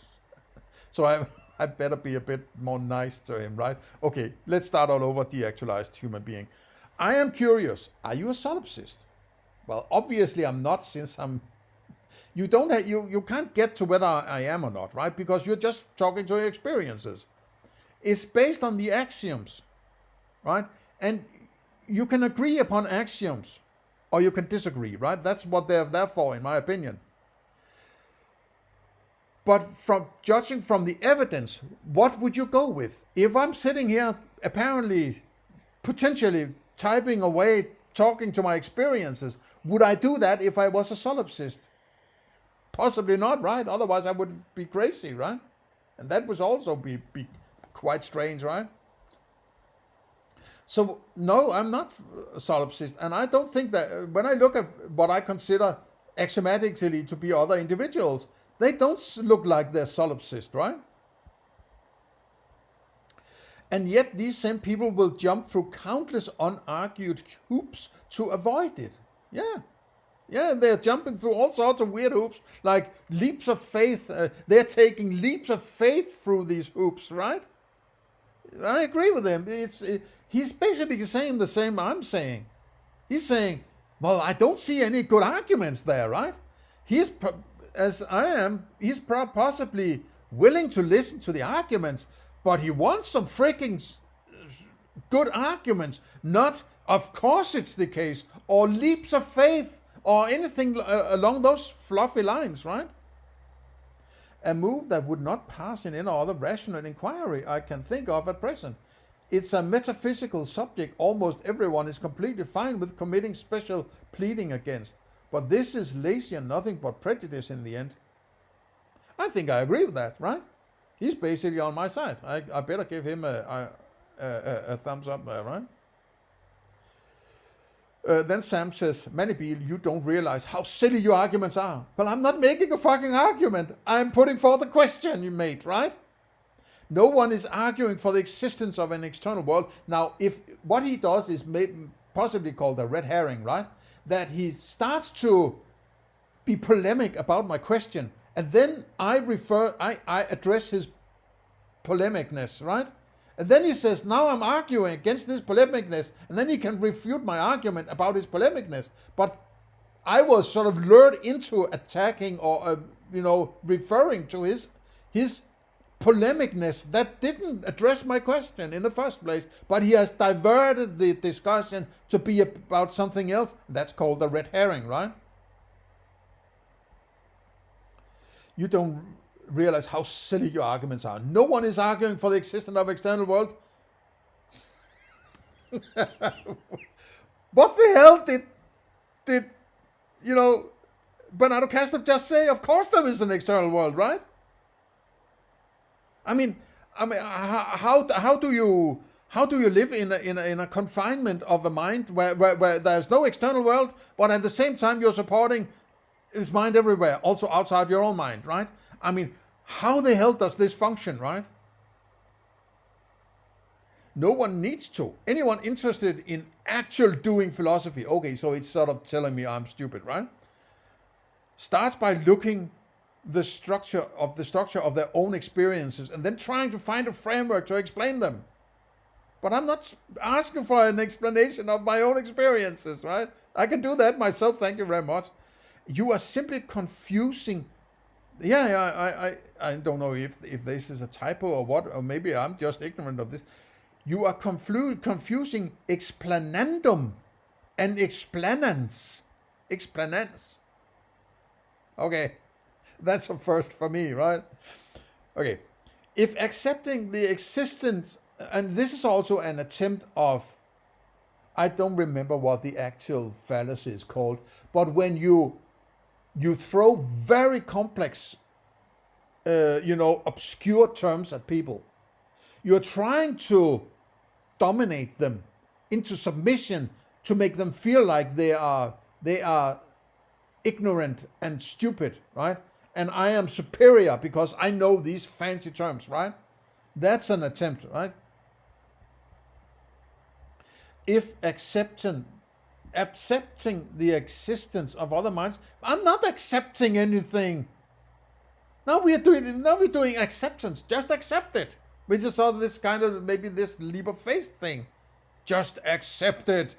So I better be a bit more nice to him, right? Okay, let's start all over, deactualized human being. I am curious. Are you a solipsist? Well, obviously I'm not, since I'm... You can't get to whether I am or not, right? Because you're just talking to your experiences. It's based on the axioms, right? And you can agree upon axioms, or you can disagree, right? That's what they're there for, in my opinion. But from judging from the evidence, what would you go with? If I'm sitting here, apparently, potentially typing away, talking to my experiences, would I do that if I was a solipsist? Possibly not, right? Otherwise I would be crazy, right? And that would also be quite strange, right? So, no, I'm not a solipsist. And I don't think that, when I look at what I consider axiomatically to be other individuals, they don't look like they're solipsist, right? And yet these same people will jump through countless unargued hoops to avoid it. Yeah, they're jumping through all sorts of weird hoops, like leaps of faith. They're taking leaps of faith through these hoops, right? I agree with him. He's basically saying the same I'm saying. He's saying, well, I don't see any good arguments there, right? He's possibly willing to listen to the arguments, but he wants some freaking good arguments, not, of course it's the case, or leaps of faith, or anything along those fluffy lines, right? A move that would not pass in any other rational inquiry I can think of at present. It's a metaphysical subject almost everyone is completely fine with committing special pleading against. But this is lazy and nothing but prejudice in the end. I think I agree with that, right? He's basically on my side. I better give him a thumbs up there, right? Then Sam says, Manibil, you don't realize how silly your arguments are. Well, I'm not making a fucking argument. I'm putting forth a question you made, right? No one is arguing for the existence of an external world. Now, if what he does is possibly called a red herring, right? That he starts to be polemic about my question, and then I address his polemicness, right? And then he says, now I'm arguing against this polemicness, and then he can refute my argument about his polemicness. But I was sort of lured into attacking or, referring to his polemicness that didn't address my question in the first place. But he has diverted the discussion to be about something else. That's called the red herring, right? You don't realize how silly your arguments are. No one is arguing for the existence of external world. What the hell did Bernardo Kastrup just say? Of course there is an external world, right? I mean, I mean, how do you live in a confinement of a mind where there's no external world, but at the same time you're supporting this mind everywhere, also outside your own mind, right? I mean, how the hell does this function, right? No one needs to. Anyone interested in actual doing philosophy, okay, so it's sort of telling me I'm stupid, right? Starts by looking the structure of their own experiences and then trying to find a framework to explain them. But I'm not asking for an explanation of my own experiences, right? I can do that myself, thank you very much. You are simply confusing. I don't know if this is a typo or what, or maybe I'm just ignorant of this. You are confusing explanandum and explanans. Explanans. Okay, that's a first for me, right? Okay, if accepting the existence, and this is also an attempt of, I don't remember what the actual fallacy is called, but when you throw very complex, obscure terms at people, you're trying to dominate them into submission to make them feel like they are ignorant and stupid, right? And I am superior because I know these fancy terms, right? That's an attempt, right? If accepting the existence of other minds, I'm not accepting anything. Now we're doing acceptance. Just accept it. Which is sort of this kind of, maybe this leap of faith thing. Just accept it.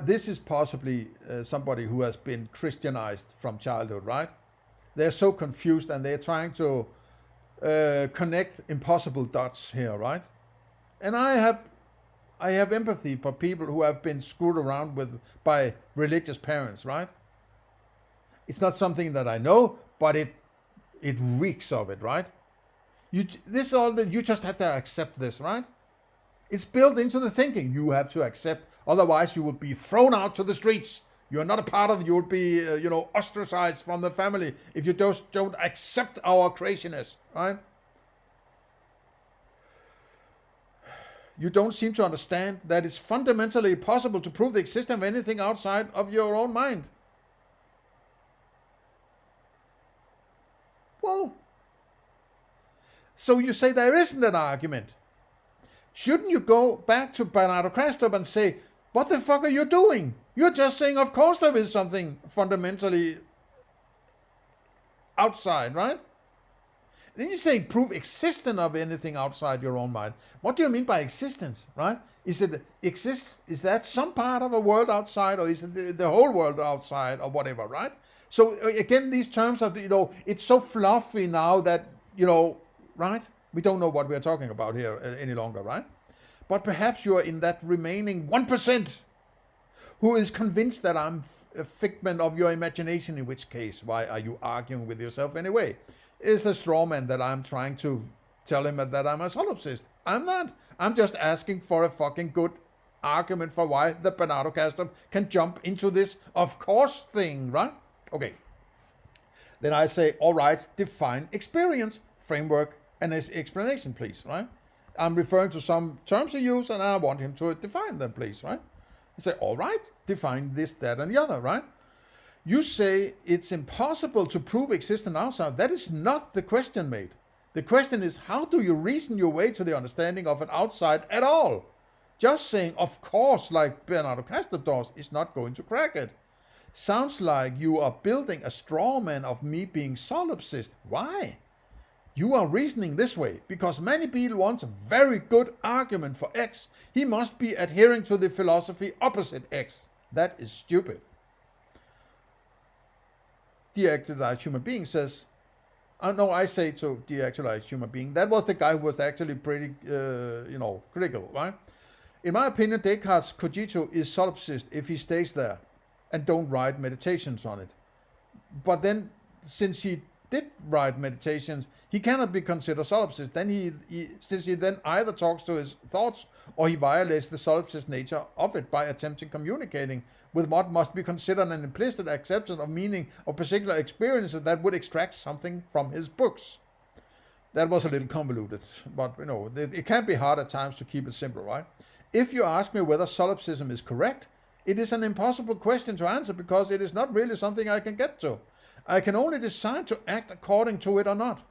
This is possibly somebody who has been Christianized from childhood, right? They're so confused and they're trying to connect impossible dots here, right? And I have empathy for people who have been screwed around by religious parents, right? It's not something that I know, but it reeks of it, right? You just have to accept this, right? It's built into the thinking. You have to accept, otherwise you will be thrown out to the streets. You're not a part of it. You will be, ostracized from the family if you just don't accept our craziness, right? You don't seem to understand that it's fundamentally possible to prove the existence of anything outside of your own mind. Well, so you say there isn't an argument. Shouldn't you go back to Bernardo Kastrup and say, what the fuck are you doing? You're just saying, of course there is something fundamentally outside, right? Then you say prove existence of anything outside your own mind. What do you mean by existence, right? Is that some part of a world outside, or is it the whole world outside, or whatever, right? So again, these terms are, it's so fluffy now that, right? We don't know what we're talking about here any longer, right? But perhaps you are in that remaining 1% who is convinced that I'm a figment of your imagination, in which case, why are you arguing with yourself anyway? It's a straw man that I'm trying to tell him that I'm a solipsist. I'm not. I'm just asking for a fucking good argument for why the Bernardo Kastrup can jump into this of course thing, right? Okay. Then I say, all right, define experience, framework, and explanation, please, right? I'm referring to some terms he used, and I want him to define them, please, right? I say, all right, define this, that, and the other, right? You say it's impossible to prove existence outside. That is not the question made. The question is, how do you reason your way to the understanding of an outside at all? Just saying, of course, like Bernardo Kastrup does, is not going to crack it. Sounds like you are building a straw man of me being solipsist. Why? You are reasoning this way because many people want a very good argument for X. He must be adhering to the philosophy opposite X. That is stupid. Deactualized human being says, I say to deactualized human being, that was the guy who was actually pretty, critical, right? In my opinion, Descartes' cogito is solipsist if he stays there and don't write meditations on it. But then, since he did write meditations, he cannot be considered solipsist. Then since he then either talks to his thoughts or he violates the solipsist nature of it by attempting communicating with what must be considered an implicit acceptance of meaning of particular experiences that would extract something from his books. That was a little convoluted, but it can be hard at times to keep it simple, right? If you ask me whether solipsism is correct, it is an impossible question to answer because it is not really something I can get to. I can only decide to act according to it or not.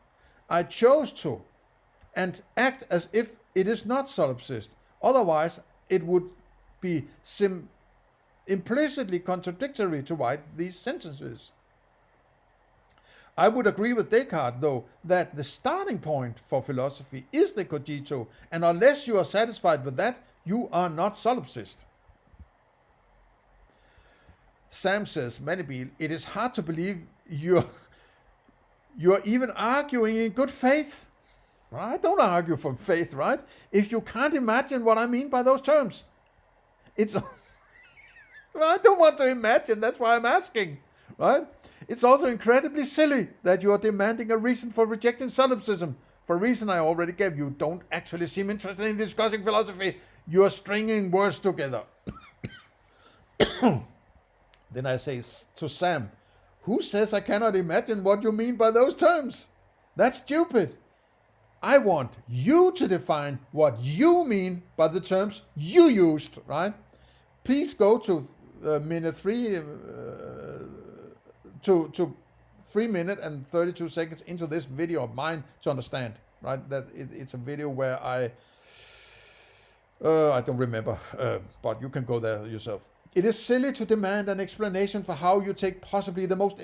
I chose to and act as if it is not solipsist. Otherwise, it would be implicitly contradictory to write these sentences. I would agree with Descartes, though, that the starting point for philosophy is the cogito, and unless you are satisfied with that, you are not solipsist. Sam says, Manibil, it is hard to believe you're even arguing in good faith. I don't argue for faith, right? If you can't imagine what I mean by those terms. I don't want to imagine, that's why I'm asking, right? It's also incredibly silly that you are demanding a reason for rejecting solipsism. For a reason I already gave you. Don't actually seem interested in discussing philosophy. You are stringing words together. Then I say to Sam, who says I cannot imagine what you mean by those terms? That's stupid. I want you to define what you mean by the terms you used, right? Please go to minute 3 to 3 minutes and 32 seconds into this video of mine to understand, right? That it's a video where I don't remember, but you can go there yourself. It is silly to demand an explanation for how you take possibly the most...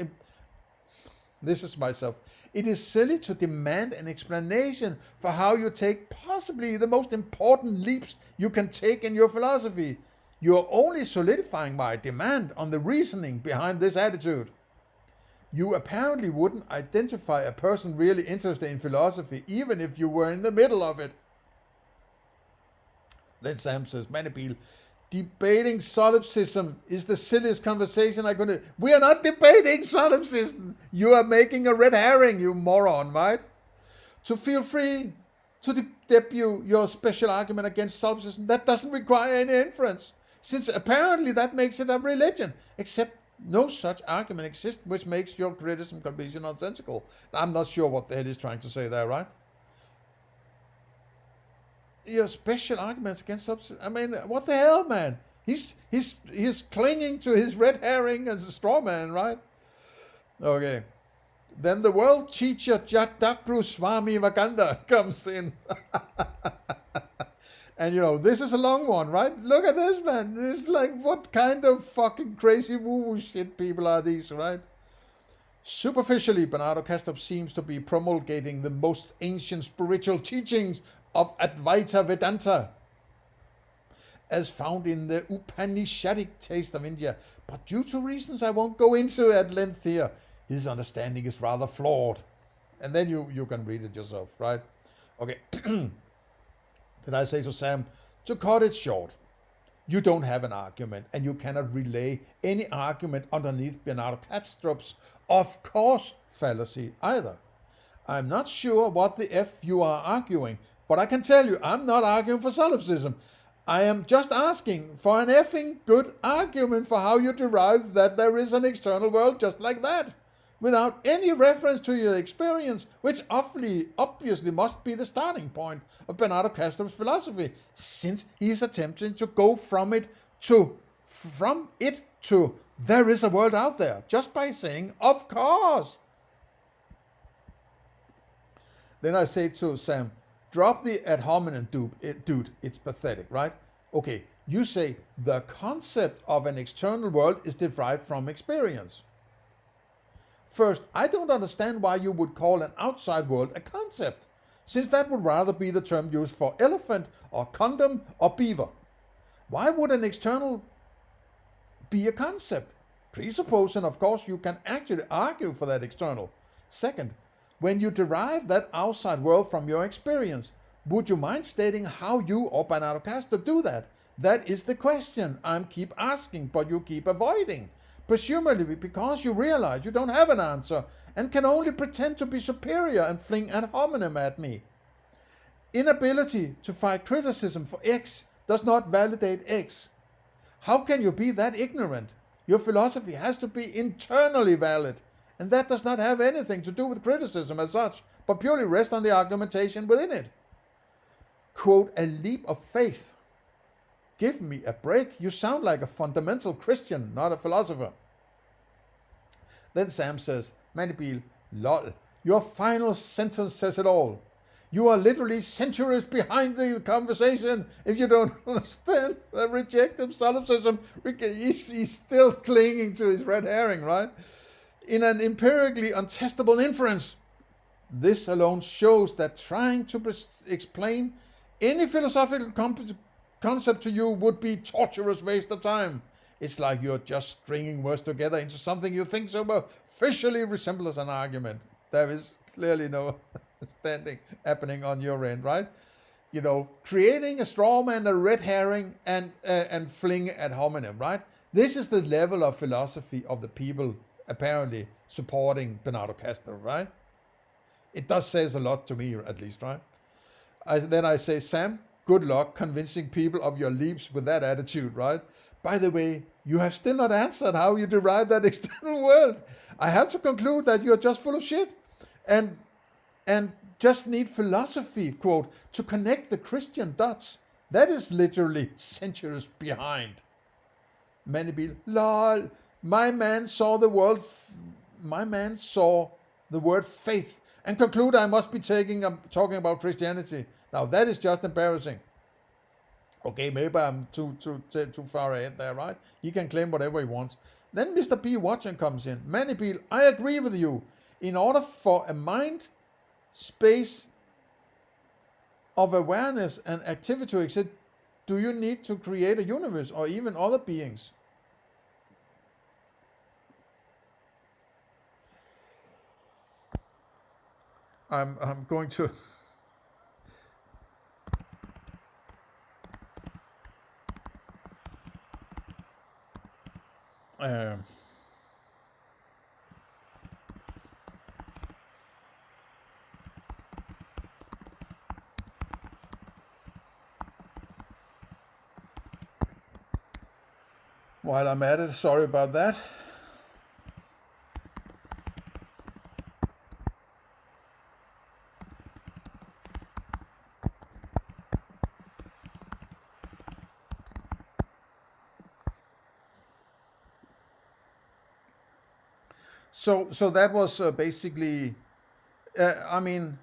This is myself. It is silly to demand an explanation for how you take possibly the most important leaps you can take in your philosophy. You are only solidifying my demand on the reasoning behind this attitude. You apparently wouldn't identify a person really interested in philosophy even if you were in the middle of it. Then Sam says, Manibil, debating solipsism is the silliest conversation I could... We are not debating solipsism. You are making a red herring, you moron, right? So feel free to debut your special argument against solipsism. That doesn't require any inference, since apparently that makes it a religion, except no such argument exists, which makes your criticism completely nonsensical. I'm not sure what the hell he's trying to say there, right? Your special arguments against solipsism. I mean, what the hell, man? He's clinging to his red herring as a straw man, right? Okay. Then the world teacher Jadakru Swami Vaganda comes in. And this is a long one, right? Look at this, man. It's like, what kind of fucking crazy woo-woo shit people are these, right? Superficially, Bernardo Kastrup seems to be promulgating the most ancient spiritual teachings of Advaita Vedanta, as found in the Upanishadic text of India. But due to reasons I won't go into at length here, his understanding is rather flawed. And then you can read it yourself, right? Okay. Then I say to Sam, to cut it short, you don't have an argument, and you cannot relay any argument underneath Bernardo Kastrup's of course fallacy either. I'm not sure what the F you are arguing, but I can tell you I'm not arguing for solipsism. I am just asking for an effing good argument for how you derive that there is an external world just like that, without any reference to your experience, which obviously must be the starting point of Bernardo Kastrup's philosophy, since he is attempting to go from it to there is a world out there, just by saying, of course. Then I say to Sam, drop the ad hominem dude, it's pathetic, right? Okay, you say the concept of an external world is derived from experience. First, I don't understand why you would call an outside world a concept, since that would rather be the term used for elephant or condom or beaver. Why would an external be a concept? Presupposing, of course, you can actually argue for that external. Second, when you derive that outside world from your experience, would you mind stating how you or Bernardo Kastrup do that? That is the question I keep asking, but you keep avoiding. Presumably because you realize you don't have an answer and can only pretend to be superior and fling ad hominem at me. Inability to find criticism for X does not validate X. How can you be that ignorant? Your philosophy has to be internally valid, and that does not have anything to do with criticism as such, but purely rest on the argumentation within it. Quote, a leap of faith. Give me a break. You sound like a fundamental Christian, not a philosopher. Then Sam says, Manipil, lol. Your final sentence says it all. You are literally centuries behind the conversation if you don't understand the rejective solipsism. He's still clinging to his red herring, right? In an empirically untestable inference. This alone shows that trying to explain any philosophical concept to you would be torturous waste of time. It's like you're just stringing words together into something you think superficially resembles an argument. There is clearly no understanding happening on your end, right? You know, creating a straw man, a red herring, and fling ad hominem, right? This is the level of philosophy of the people apparently supporting Bernardo Kastrup, right? It does says a lot to me, at least, right? Then I say, Sam, good luck convincing people of your leaps with that attitude, right? By the way, you have still not answered how you derive that external world. I have to conclude that you are just full of shit and just need philosophy, quote, to connect the Christian dots. That is literally centuries behind. Manipil, lol. My man saw the word faith and conclude I must be talking about Christianity. Now that is just embarrassing. Okay, maybe I'm too far ahead there, right? He can claim whatever he wants. Then Mr. P. Watson comes in. Manipil, I agree with you. In order for a mind space of awareness and activity to exist, do you need to create a universe or even other beings? I'm going to while I'm at it, sorry about that. So that was basically, I mean,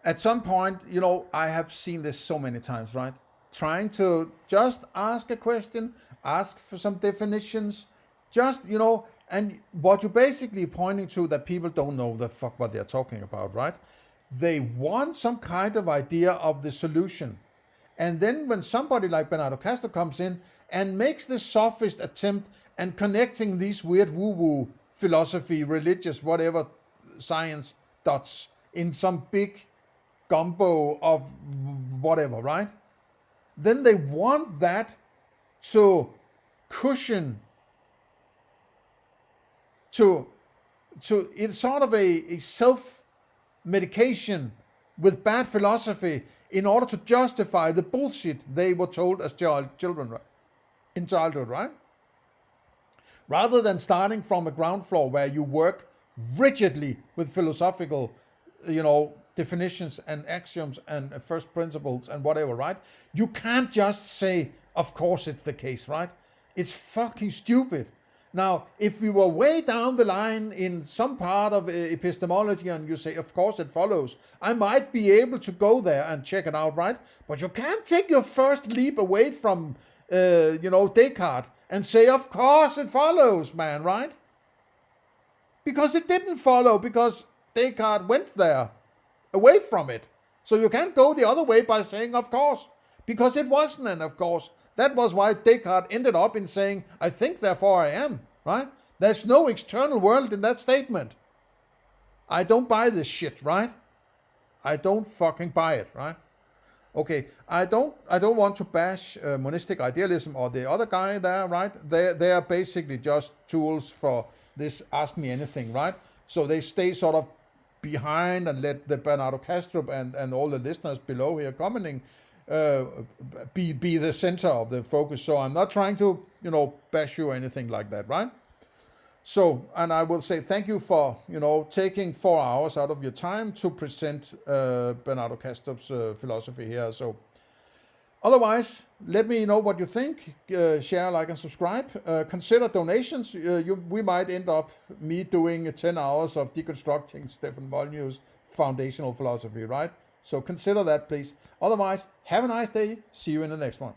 at some point, you know, I have seen this so many times, right? Trying to just ask a question, ask for some definitions, just, you know, and what you're basically pointing to that people don't know the fuck what they're talking about, right? They want some kind of idea of the solution. And then when somebody like Bernardo Kastrup comes in and makes this sophist attempt and connecting these weird woo-woo philosophy, religious, whatever, science dots in some big gumbo of whatever, right? Then they want that to cushion, to it's sort of a self-medication with bad philosophy in order to justify the bullshit they were told as children, right? In childhood, right? Rather than starting from a ground floor where you work rigidly with philosophical, you know, definitions and axioms and first principles and whatever, right? You can't just say, of course it's the case, right? It's fucking stupid. Now, if we were way down the line in some part of epistemology and you say, of course it follows, I might be able to go there and check it out, right? But you can't take your first leap away from, Descartes and say, of course it follows, man, right? Because it didn't follow, because Descartes went there, away from it. So you can't go the other way by saying, of course, because it wasn't an of course. That was why Descartes ended up in saying, I think, therefore I am, right? There's no external world in that statement. I don't buy this shit, right? I don't fucking buy it, right? Okay, I don't want to bash monistic idealism or the other guy there, right? They are basically just tools for this ask me anything, right? So they stay sort of behind and let the Bernardo Kastrup and all the listeners below here commenting be the center of the focus. So I'm not trying to, bash you or anything like that, right? So, and I will say thank you for, taking 4 hours out of your time to present Bernardo Kastrup's philosophy here. So, otherwise, let me know what you think. Share, like, and subscribe. Consider donations. We might end up me doing 10 hours of deconstructing Stefan Molyneux's foundational philosophy, right? So consider that, please. Otherwise, have a nice day. See you in the next one.